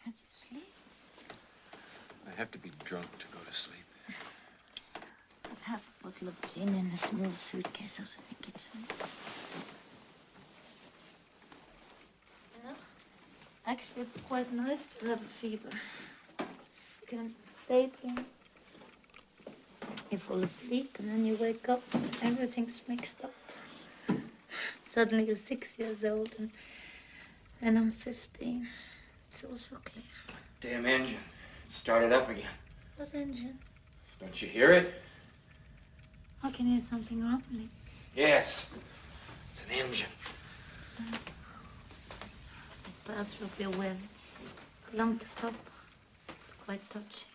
Can't you sleep? I have to be drunk to go to sleep. I've half a bottle of gin in a small suitcase out of the kitchen. You know, actually, it's quite nice to have a fever. You can daydream. You fall asleep and then you wake up and everything's mixed up. Suddenly you're 6 years old and I'm 15. It's all so clear. Damn engine. It started up again. What engine? Don't you hear it? I can hear something rumbling. Yes. It's an engine. That bathrobe you're wearing belonged to Papa. It's quite touching.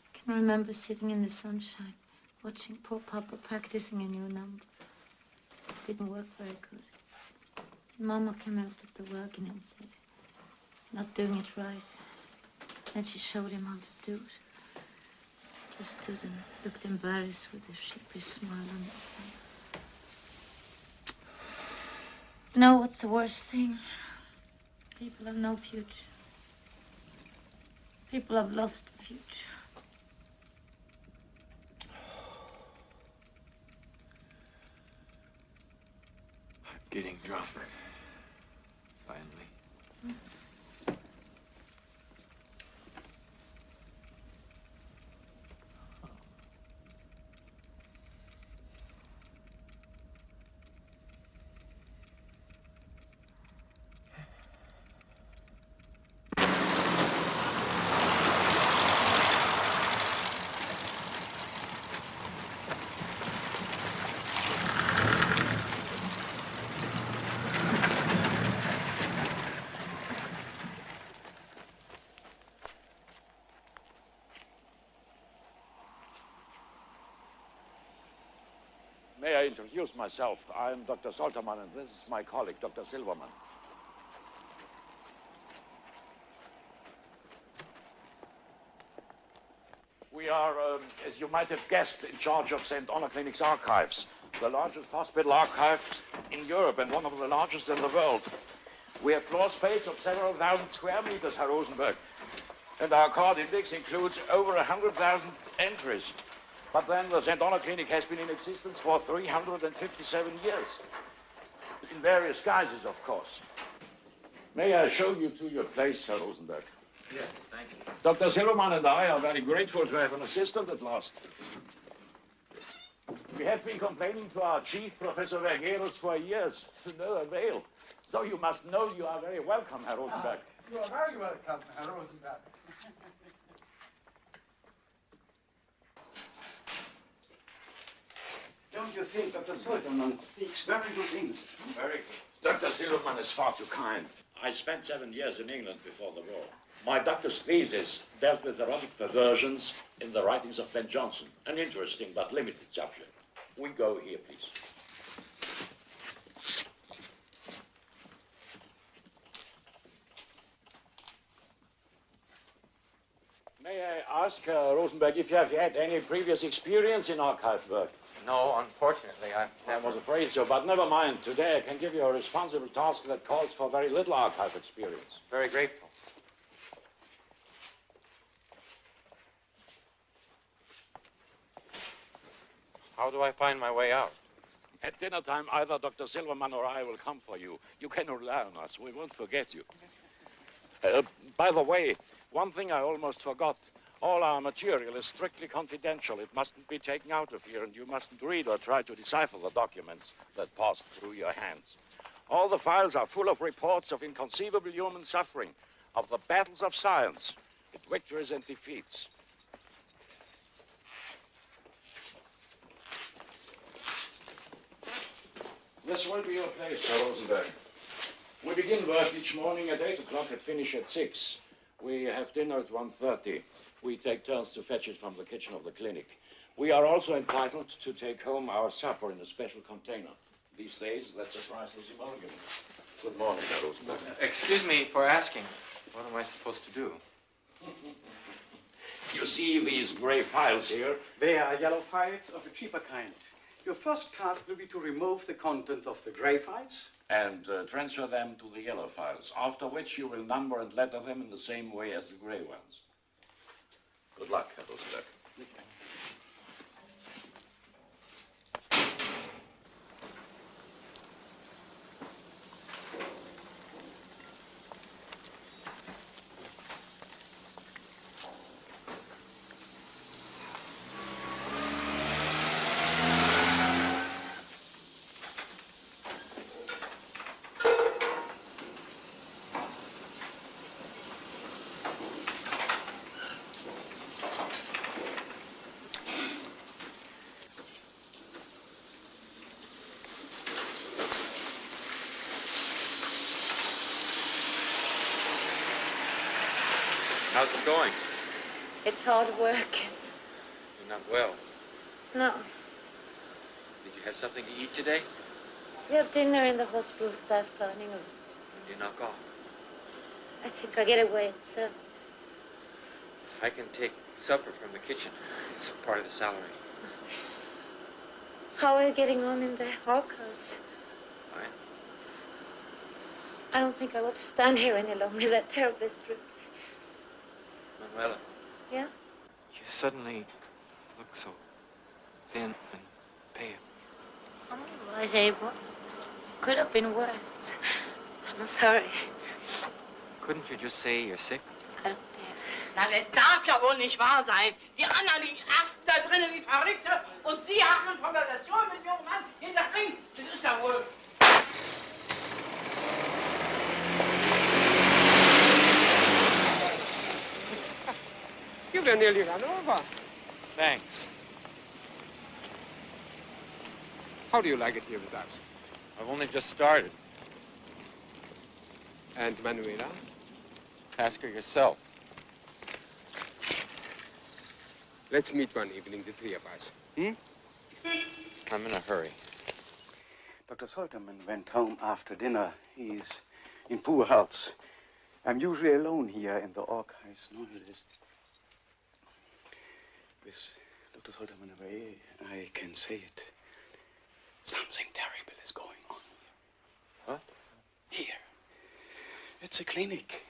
I can remember sitting in the sunshine, watching poor Papa practicing a new number. It didn't work very good. Mama came out of the work and said, "Not doing it right." Then she showed him how to do it. Just stood and looked embarrassed with a sheepish smile on his face. You know what's the worst thing? People have no future. People have lost the future. I'm getting drunk. Finally. May I introduce myself? I'm Dr. Solterman, and this is my colleague, Dr. Silverman. We are, as you might have guessed, in charge of St. Honor Clinic's archives, the largest hospital archives in Europe and one of the largest in the world. We have floor space of several thousand square meters, Herr Rosenberg, and our card index includes over 100,000 entries. But then the St. Honor Clinic has been in existence for 357 years, in various guises, of course. May I show you to your place, Herr Rosenberg? Yes, thank you. Dr. Silverman and I are very grateful to have an assistant at last. We have been complaining to our chief, Professor Vergeros, for years, to no avail. So you must know you are very welcome, Herr Rosenberg. You are very welcome, Herr Rosenberg. Don't you think Dr. Silverman speaks very good English? Very good. Dr. Silverman is far too kind. I spent 7 years in England before the war. My doctor's thesis dealt with erotic perversions in the writings of Ben Jonson. An interesting but limited subject. We go here, please. May I ask, Rosenberg, if you have had any previous experience in archive work? No, unfortunately, I was afraid so, but never mind. Today I can give you a responsible task that calls for very little archive experience. Very grateful. How do I find my way out? At dinner time, either Dr. Silverman or I will come for you. You can rely on us. We won't forget you. By the way, one thing I almost forgot. All our material is strictly confidential. It mustn't be taken out of here, and you mustn't read or try to decipher the documents that pass through your hands. All the files are full of reports of inconceivable human suffering, of the battles of science, its victories and defeats. This will be your place, Herr Rosenberg. We begin work each morning at 8 o'clock and finish at 6. We have dinner at 1:30. We take turns to fetch it from the kitchen of the clinic. We are also entitled to take home our supper in a special container. These days, that's a priceless emolument. Good morning, Herr Rosenberg. Excuse me for asking. What am I supposed to do? You see these gray files here? They are yellow files of a cheaper kind. Your first task will be to remove the content of the gray files and transfer them to the yellow files, after which you will number and letter them in the same way as the gray ones. Good luck, Herr Rosenberg. How's it going? It's hard work. You're not well. No. Did you have something to eat today? We have dinner in the hospital staff dining room. When do you knock off? I think I get away at 7. I can take supper from the kitchen. It's part of the salary. How are you getting on in the archives? Fine. I don't think I want to stand here any longer. That terribly stripped. Manuela. Yeah? You suddenly look so thin and pale. I'm all right, Abel. Could have been worse. I'm sorry. Couldn't you just say you're sick? I don't dare. Na, das darf ja wohl nicht wahr sein. Die anderen liegen erst da drinnen wie Verrückte und Sie haben eine Konversation mit dem jungen Mann hinter Ring. Das ist ja wohl... You were nearly run over. Thanks. How do you like it here with us? I've only just started. And Manuela? Ask her yourself. Let's meet one evening, the three of us. I'm in a hurry. Dr. Solterman went home after dinner. He's in poor health. I'm usually alone here in the archives. No, it is. With Dr. Solterman away, I can say it. Something terrible is going on. Huh? Here. It's a clinic.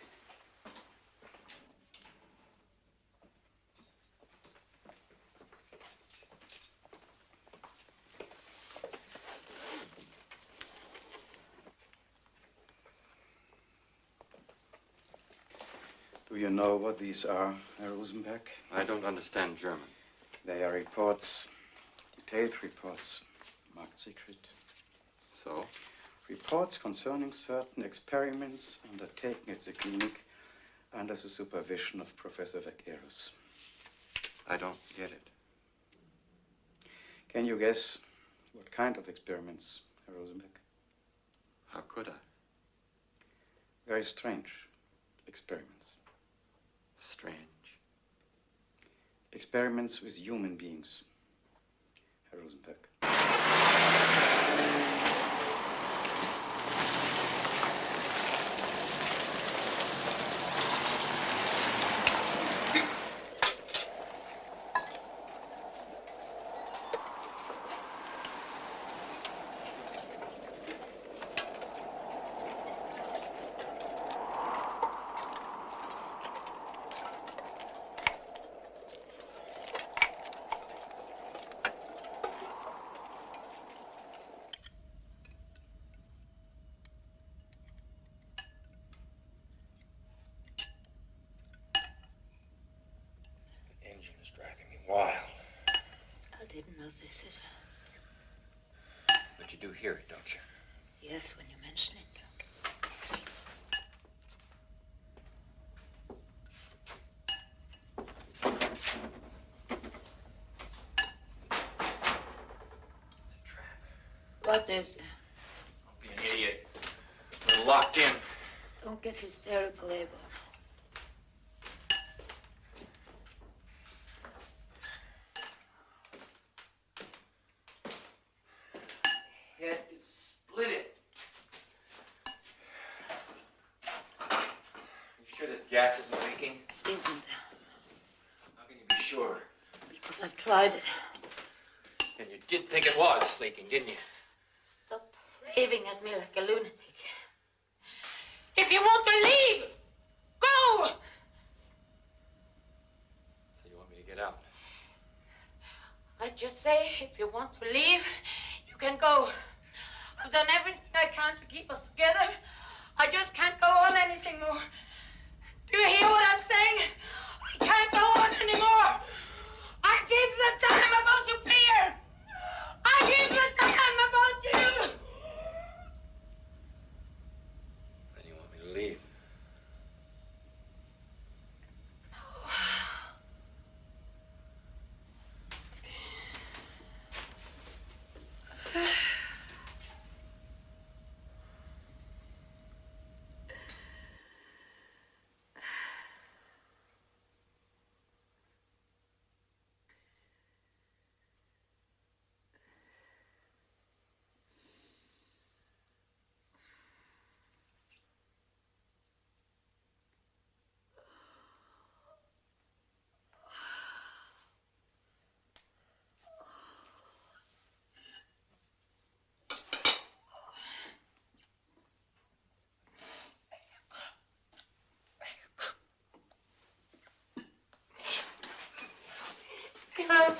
Do you know what these are, Herr Rosenberg? I don't understand German. They are reports, detailed reports, marked secret. So? Reports concerning certain experiments undertaken at the clinic under the supervision of Professor Vaqueros. I don't get it. Can you guess what kind of experiments, Herr Rosenberg? How could I? Very strange experiments. Strange. Experiments with human beings, Herr Rosenberg. wild. I didn't notice it. But you do hear it, don't you? Yes, when you mention it. What is it? Don't be an idiot. We're locked in. Don't get hysterical, Abel. Head is split. You sure this gas isn't leaking? Isn't. How can you be sure? Because I've tried it. And you did think it was leaking, didn't you? Stop raving at me like a lunatic. If you want to leave, go! So you want me to get out? I just say, if you want to leave, you can go. I've done everything I can to keep us together. I just can't go on anything more. Do you hear what I'm saying? I can't go on anymore. I give the damn about your fear. I give the damn about you. Then you want me to leave? No.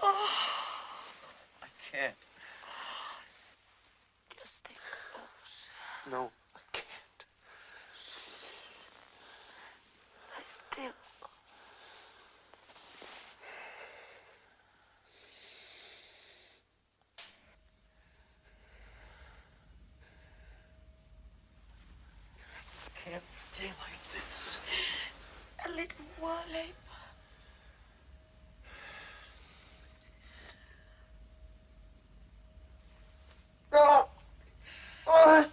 I can't. Just stay close. No, I can't. Lie still. I can't stay like this. A little while, Abel. Oh! Oh!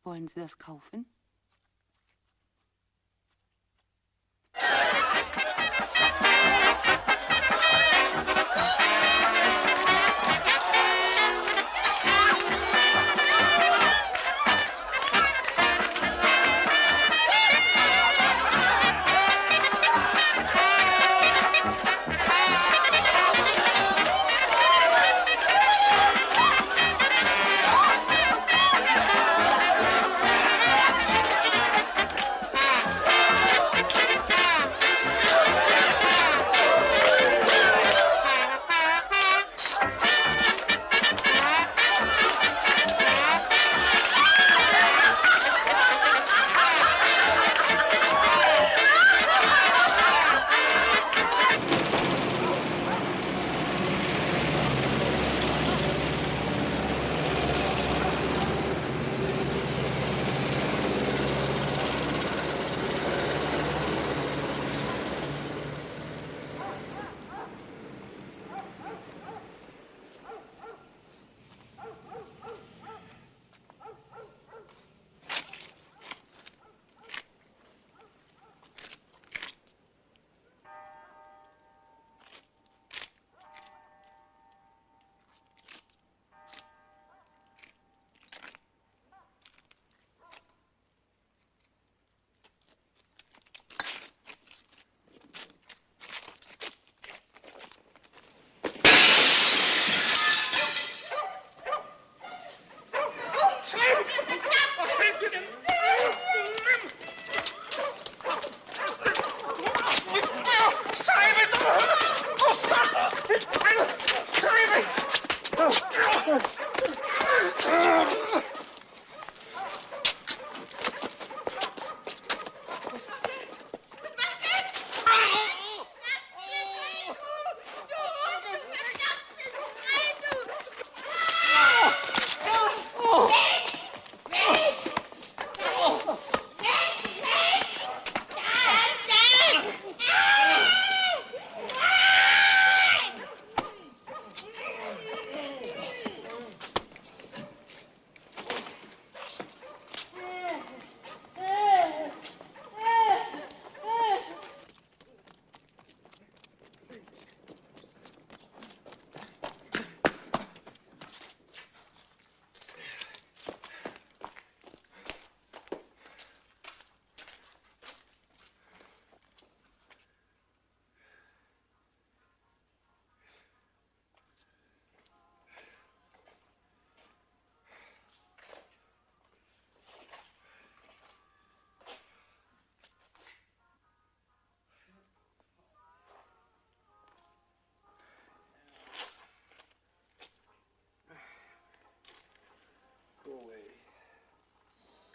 Wollen Sie das kaufen?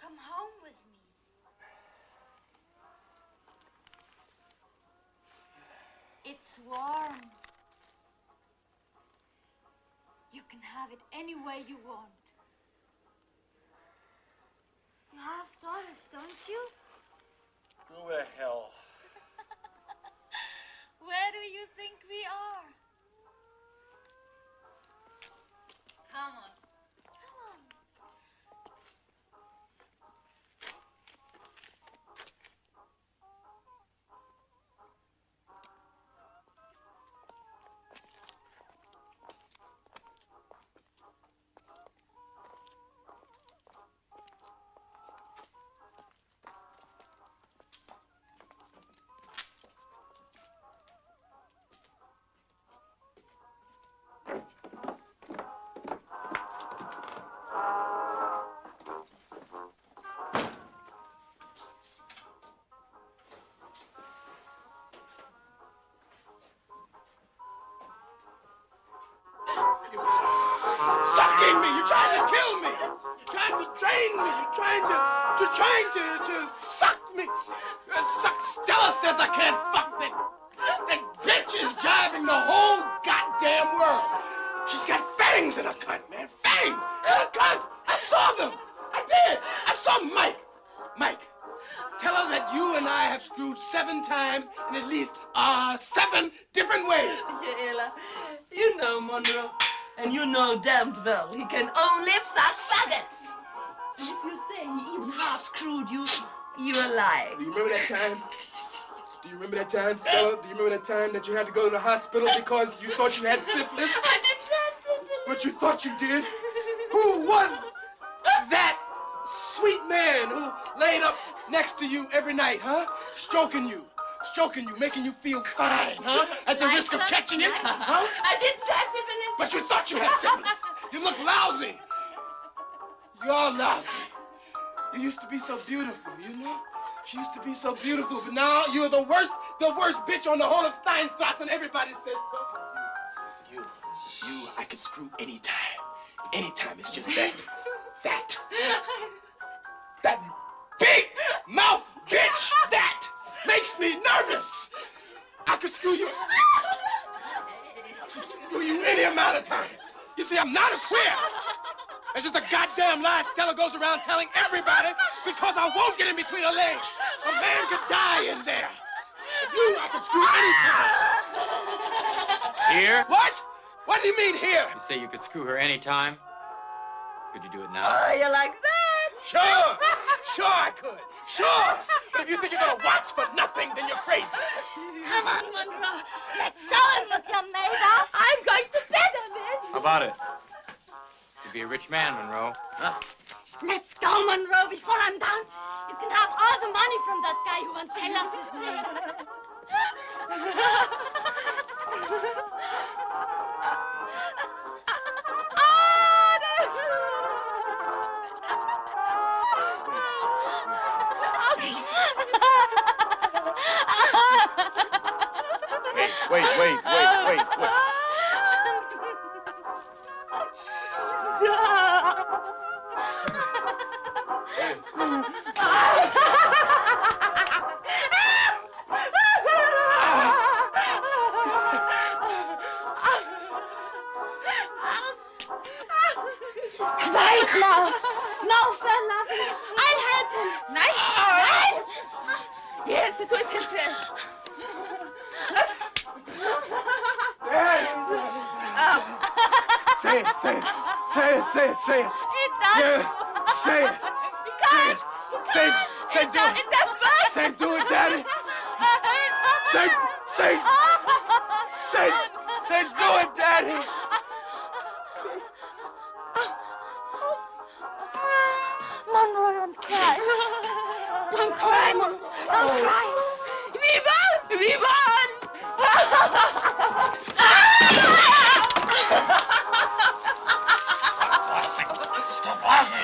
Come home with me. It's warm. You can have it any way you want. You have daughters, don't you? Go to hell. Where do you think we are? Come on. Come on. Sucking me! You're trying to kill me! You're trying to drain me! You're trying to suck me! Stella says I can't fuck that. That bitch is driving the whole goddamn world. She's got fangs in her cunt, man. Fangs in her cunt! I saw them! I did! I saw them, Mike! Tell her that you and I have screwed 7 times in at least 7 different ways. Sheila, you know Monroe. And you know damned well he can only fuck faggots. And if you say he even half screwed you, you're lying. Do you remember that time? Do you remember that time, Stella? Do you remember that time that you had to go to the hospital because you thought you had syphilis? I didn't have syphilis. But you thought you did? Who was that sweet man who laid up next to you every night, huh? Stroking you, making you feel fine, huh? At the risk of catching it, huh? I didn't have syphilis. But you thought you had syphilis. You look lousy. You're lousy. You used to be so beautiful, you know? She used to be so beautiful, but now you're the worst bitch on the whole of Steinstrasse, and everybody says so. You, I could screw anytime. Anytime, it's just that big mouth bitch, that makes me nervous. I could screw you any amount of times. You see, I'm not a queer. It's just a goddamn lie Stella goes around telling everybody because I won't get in between her legs. A man could die in there. You, I can screw anytime. Here? What? What do you mean here? You say you could screw her anytime? Could you do it now? Oh, you like that? Sure I could. Sure. But if you think you're gonna watch for nothing, then you're crazy. Come on, Monroe. Let's show him what you're made of. I'm going to bet on this. How about it? You'd be a rich man, Monroe. Huh? Let's go, Monroe, before I'm down. You can have all the money from that guy who won't tell us his name. Wait. Quiet now. No fair laughing. I'll help him. Nein. Yes, du tust es jetzt. Say it. It does. Yeah, say it. Say, do it. It does work. Say, do it, Daddy. Say, do it, Daddy. Monroe, don't cry. Don't cry, Monroe. Don't cry. We won! Stop laughing.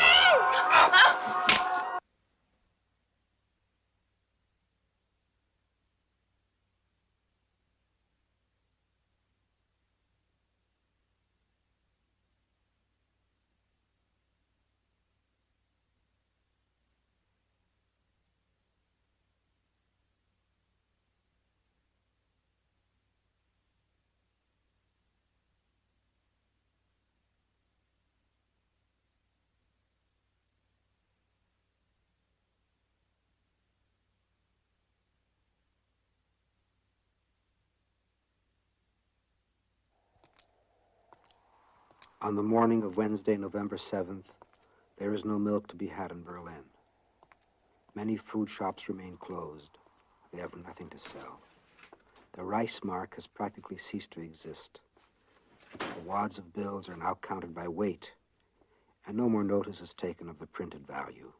On the morning of Wednesday, November 7th, there is no milk to be had in Berlin. Many food shops remain closed. They have nothing to sell. The rice mark has practically ceased to exist. The wads of bills are now counted by weight, and no more notice is taken of the printed value.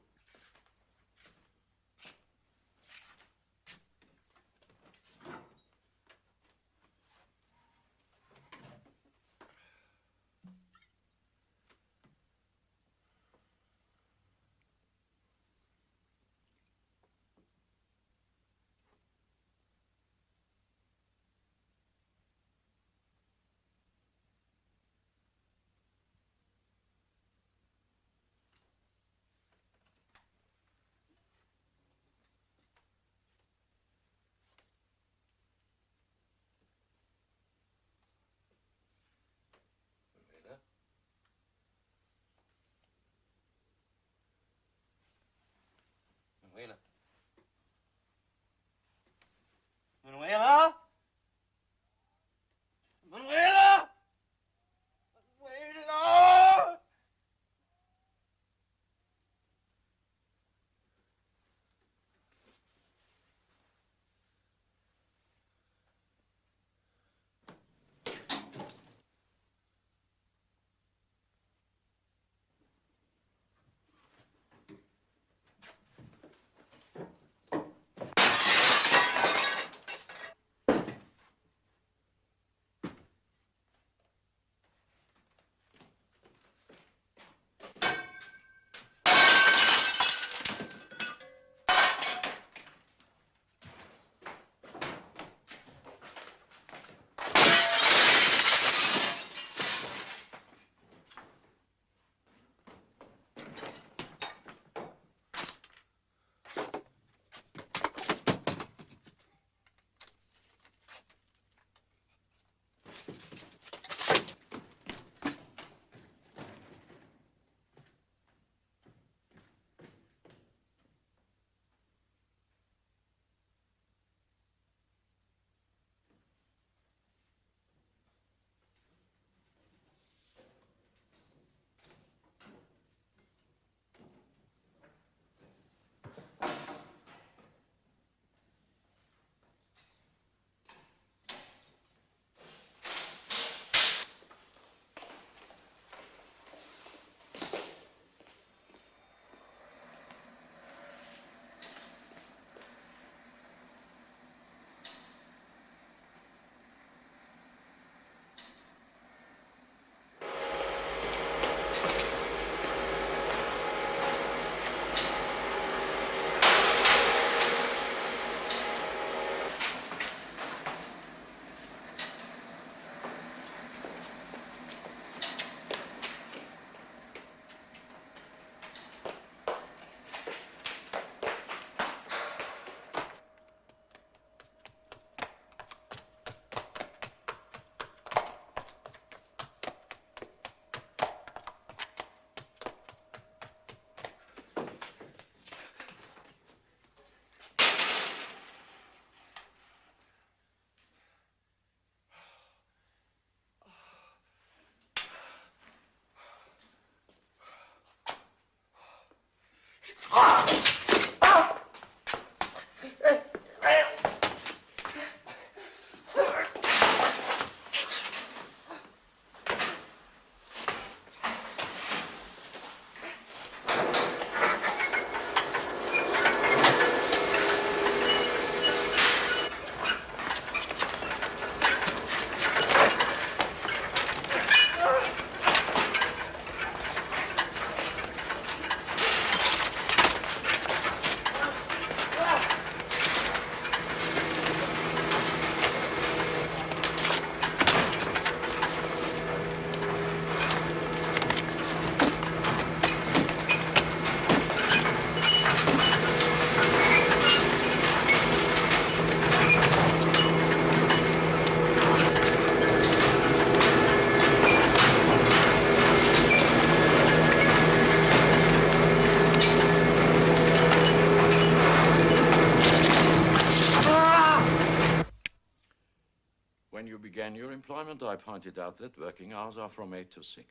When you began your employment, I pointed out that working hours are from 8 to 6.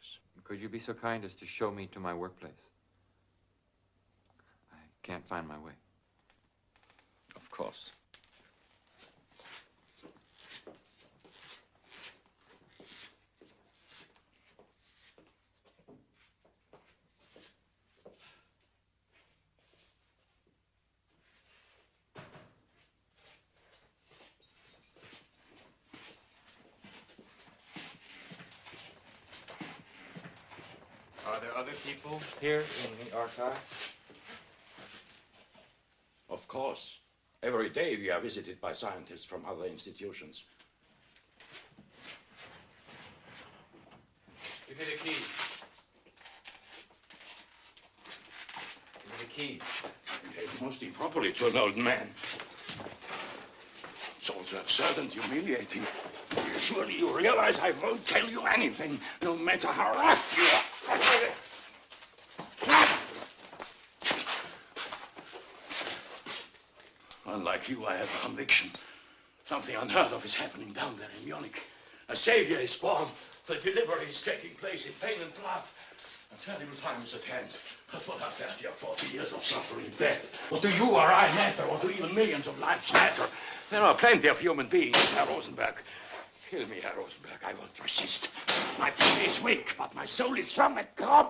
Could you be so kind as to show me to my workplace? I can't find my way. Of course. Are there other people here in the archive? Of course. Every day we are visited by scientists from other institutions. Give me the key. Give me the key. Behaved most improperly to an old man. It's also absurd and humiliating. Surely you realize I won't tell you anything, no matter how rough you are. Unlike you, I have a conviction. Something unheard of is happening down there in Munich. A savior is born. The delivery is taking place in pain and blood. A terrible time is at hand. But what are 30 or 40 years of suffering and death? What do you or I matter? Or do even millions of lives matter? There are plenty of human beings, Herr Rosenberg. Kill me, Herr Rosenberg. I won't resist. My body is weak, but my soul is strong and calm.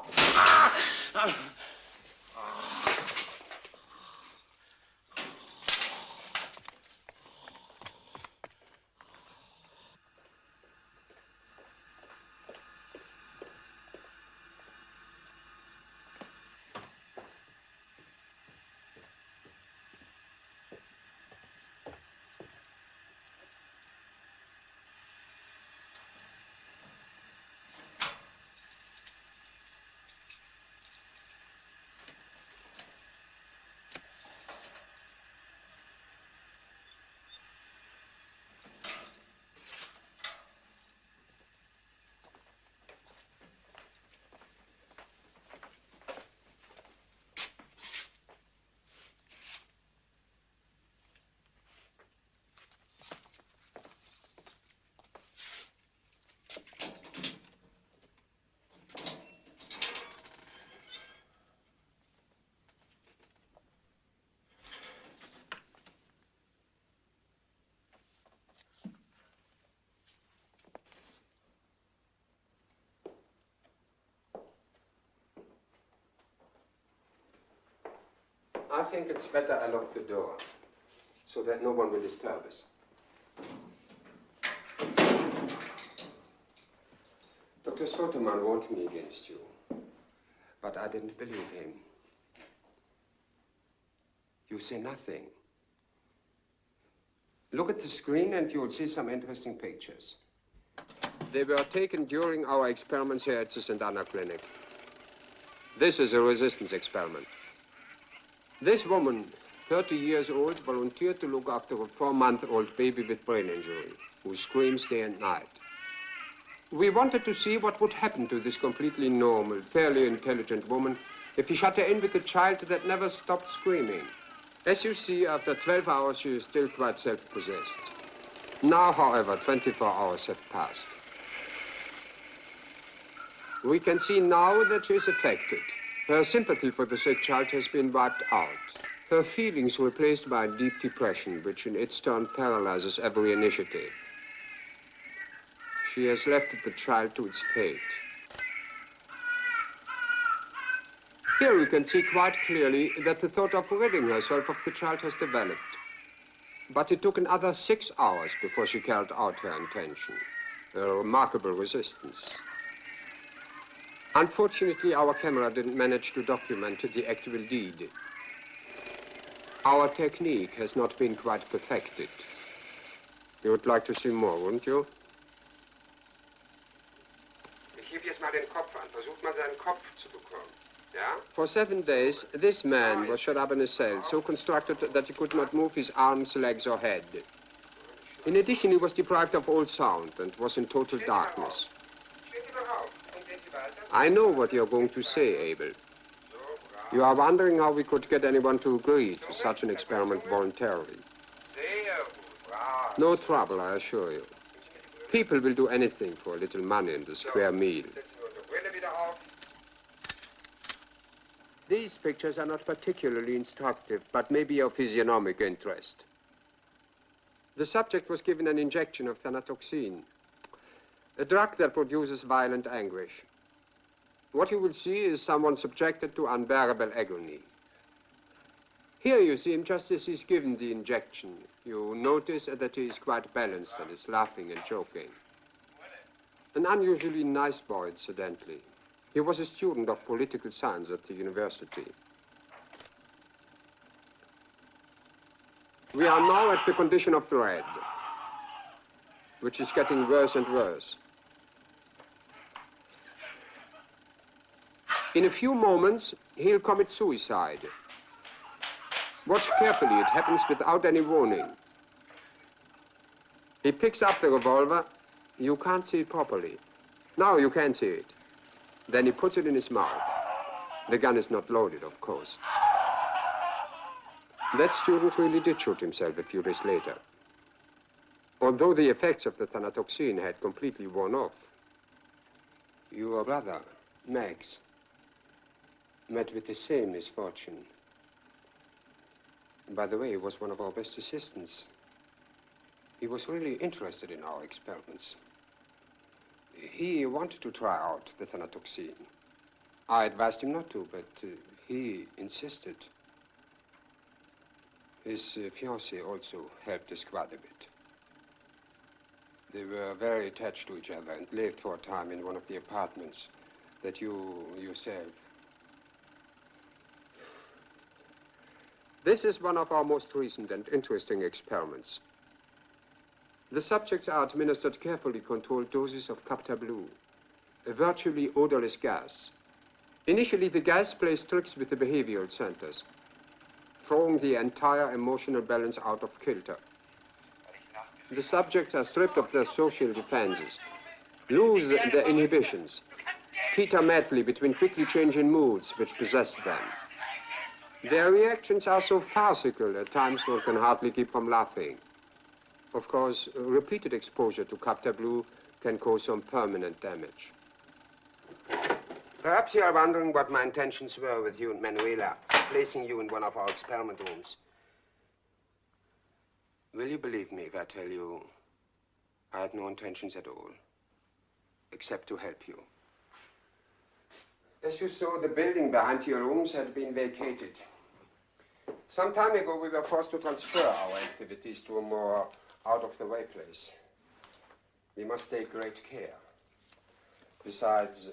I think it's better I lock the door, so that no one will disturb us. Dr. Soterman warned me against you, but I didn't believe him. You say nothing. Look at the screen and you'll see some interesting pictures. They were taken during our experiments here at the St. Anna Clinic. This is a resistance experiment. This woman, 30 years old, volunteered to look after a 4-month-old baby with brain injury, who screams day and night. We wanted to see what would happen to this completely normal, fairly intelligent woman if we shut her in with a child that never stopped screaming. As you see, after 12 hours, she is still quite self-possessed. Now, however, 24 hours have passed. We can see now that she is affected. Her sympathy for the sick child has been wiped out. Her feelings replaced by deep depression, which in its turn paralyzes every initiative. She has left the child to its fate. Here we can see quite clearly that the thought of ridding herself of the child has developed. But it took another 6 hours before she carried out her intention. A remarkable resistance. Unfortunately, our camera didn't manage to document the actual deed. Our technique has not been quite perfected. You would like to see more, wouldn't you? Ich heb jetzt mal den Kopf an. Versucht mal seinen Kopf zu bekommen. Ja? For 7 days, this man was shut up in a cell, so constructed that he could not move his arms, legs, or head. In addition, he was deprived of all sound and was in total darkness. I know what you're going to say, Abel. You are wondering how we could get anyone to agree to such an experiment voluntarily. No trouble, I assure you. People will do anything for a little money and a square meal. These pictures are not particularly instructive, but may be of physiognomic interest. The subject was given an injection of thanatoxine, a drug that produces violent anguish. What you will see is someone subjected to unbearable agony. Here you see him just as he's given the injection. You notice that he is quite balanced and is laughing and joking. An unusually nice boy, incidentally. He was a student of political science at the university. We are now at the condition of dread, which is getting worse and worse. In a few moments, he'll commit suicide. Watch carefully, it happens without any warning. He picks up the revolver. You can't see it properly. Now you can see it. Then he puts it in his mouth. The gun is not loaded, of course. That student really did shoot himself a few days later. Although the effects of the thanatoxine had completely worn off. Your brother, Max, met with the same misfortune. By the way, he was one of our best assistants. He was really interested in our experiments. He wanted to try out the thanatoxine. I advised him not to, but he insisted. His fiancée also helped us quite a bit. They were very attached to each other and lived for a time in one of the apartments that you yourself. This is one of our most recent and interesting experiments. The subjects are administered carefully controlled doses of Capta Blue, a virtually odorless gas. Initially, the gas plays tricks with the behavioral centers, throwing the entire emotional balance out of kilter. The subjects are stripped of their social defenses, lose their inhibitions, teeter madly between quickly changing moods which possess them. Their reactions are so farcical at times one can hardly keep from laughing. Of course, repeated exposure to Capta Blue can cause some permanent damage. Perhaps you are wondering what my intentions were with you and Manuela, placing you in one of our experiment rooms. Will you believe me if I tell you I had no intentions at all, except to help you? As you saw, the building behind your rooms had been vacated. Some time ago, we were forced to transfer our activities to a more out-of-the-way place. We must take great care. Besides,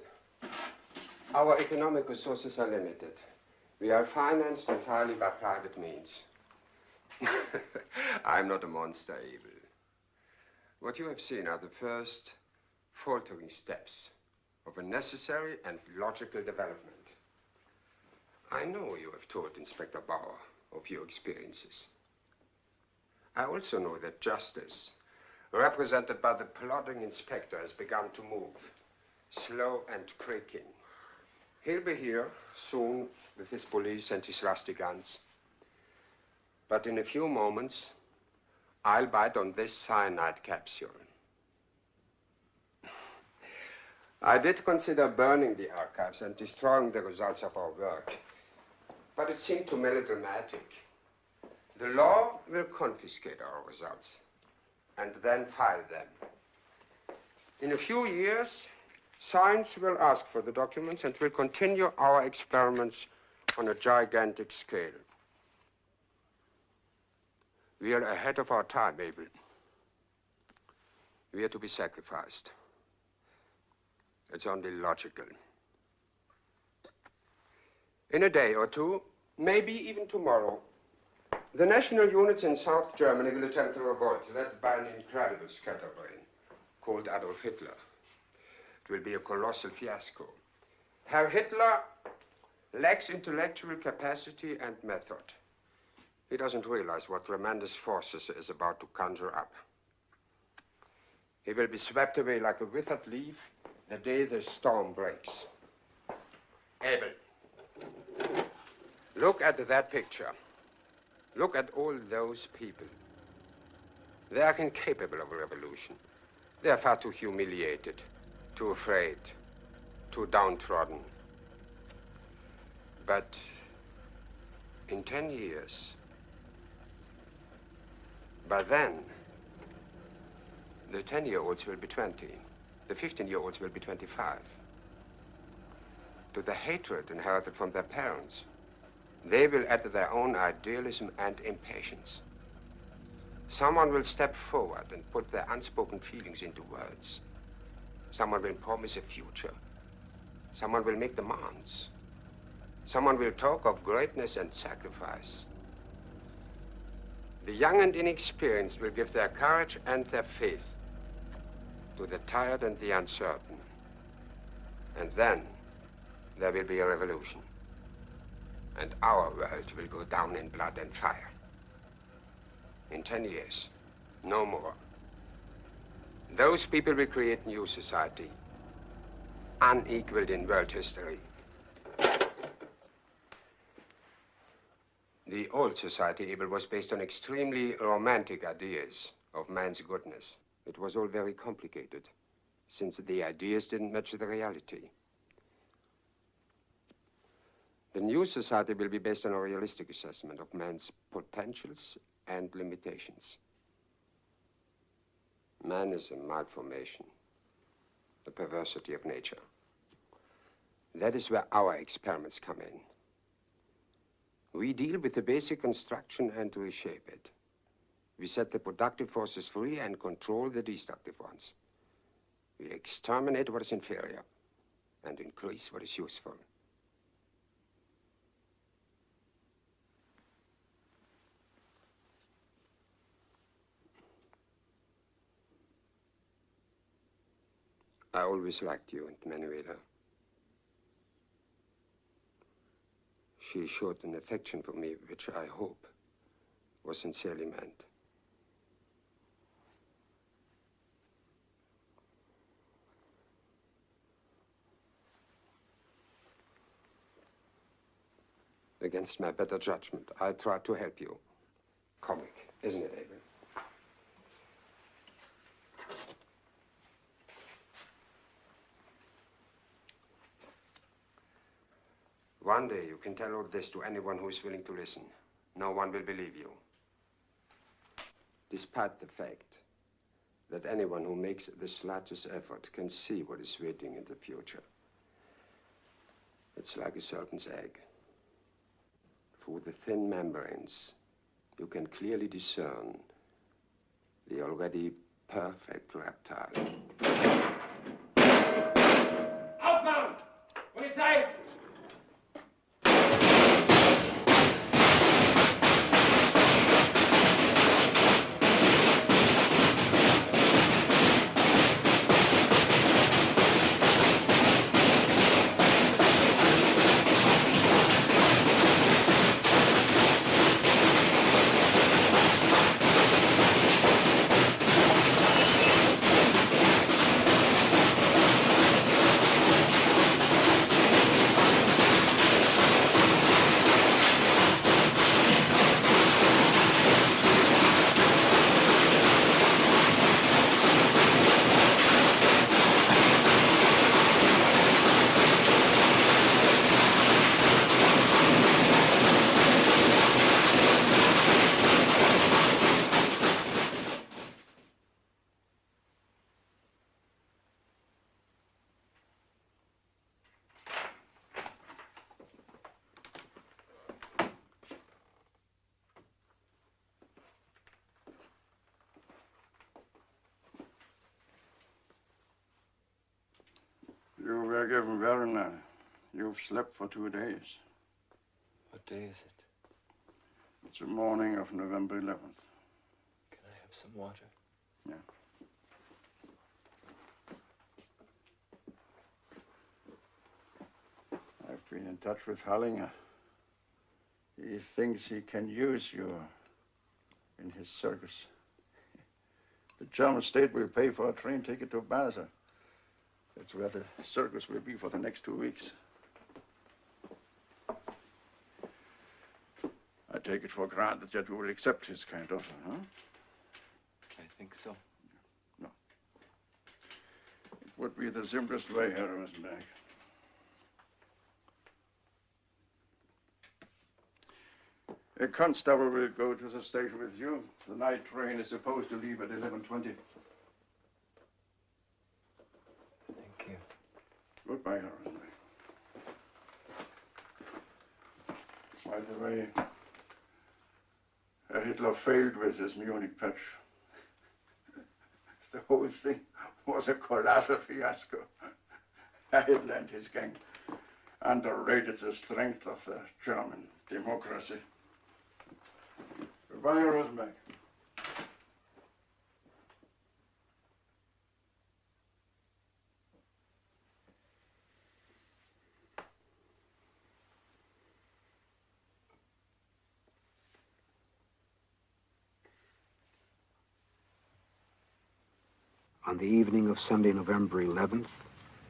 our economic resources are limited. We are financed entirely by private means. I'm not a monster, Abel. What you have seen are the first faltering steps of a necessary and logical development. I know you have told Inspector Bauer of your experiences. I also know that justice, represented by the plodding inspector, has begun to move, slow and creaking. He'll be here soon with his police and his rusty guns. But in a few moments, I'll bite on this cyanide capsule. I did consider burning the archives and destroying the results of our work, but it seemed too melodramatic. The law will confiscate our results and then file them. In a few years, science will ask for the documents and will continue our experiments on a gigantic scale. We are ahead of our time, Abel. We are to be sacrificed. It's only logical. In a day or two, maybe even tomorrow, the national units in South Germany will attempt a revolt led by an incredible scatterbrain called Adolf Hitler. It will be a colossal fiasco. Herr Hitler lacks intellectual capacity and method. He doesn't realize what tremendous forces he is about to conjure up. He will be swept away like a withered leaf the day the storm breaks. Abel, look at that picture. Look at all those people. They are incapable of a revolution. They are far too humiliated, too afraid, too downtrodden. But in 10 years, by then, the 10-year-olds will be 20. The 15-year-olds will be 25. To the hatred inherited from their parents, they will add their own idealism and impatience. Someone will step forward and put their unspoken feelings into words. Someone will promise a future. Someone will make demands. Someone will talk of greatness and sacrifice. The young and inexperienced will give their courage and their faith to the tired and the uncertain. And then there will be a revolution. And our world will go down in blood and fire. In 10 years, no more. Those people will create new society, unequaled in world history. The old society, Abel, was based on extremely romantic ideas of man's goodness. It was all very complicated, since the ideas didn't match the reality. The new society will be based on a realistic assessment of man's potentials and limitations. Man is a malformation, the perversity of nature. That is where our experiments come in. We deal with the basic construction and reshape it. We set the productive forces free and control the destructive ones. We exterminate what is inferior and increase what is useful. I always liked you and Manuela. She showed an affection for me, which I hope was sincerely meant. Against my better judgment, I tried to help you. Comic, isn't it, Abel? One day you can tell all this to anyone who is willing to listen. No one will believe you. Despite the fact that anyone who makes the slightest effort can see what is waiting in the future. It's like a serpent's egg. Through the thin membranes, you can clearly discern the already perfect reptile. Hauptmann! Polizei! You were given Werner. You've slept for 2 days. What day is it? It's the morning of November 11th. Can I have some water? Yeah. I've been in touch with Hallinger. He thinks he can use you in his circus. The German state will pay for a train ticket to Basel. That's where the circus will be for the next 2 weeks. I take it for granted that you will accept his kind offer, huh? I think so. No. It would be the simplest way, Herr Rosenberg. A constable will go to the station with you. The night train is supposed to leave at 11:20. Thank you. Goodbye, Herr Rosenberg. By the way, Hitler failed with his Munich patch. The whole thing was a colossal fiasco. Hitler and his gang underrated the strength of the German democracy. Goodbye, Rosenberg. On the evening of Sunday, November 11th,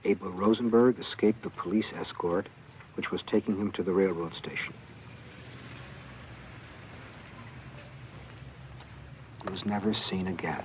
Abel Rosenberg escaped the police escort, which was taking him to the railroad station. He was never seen again.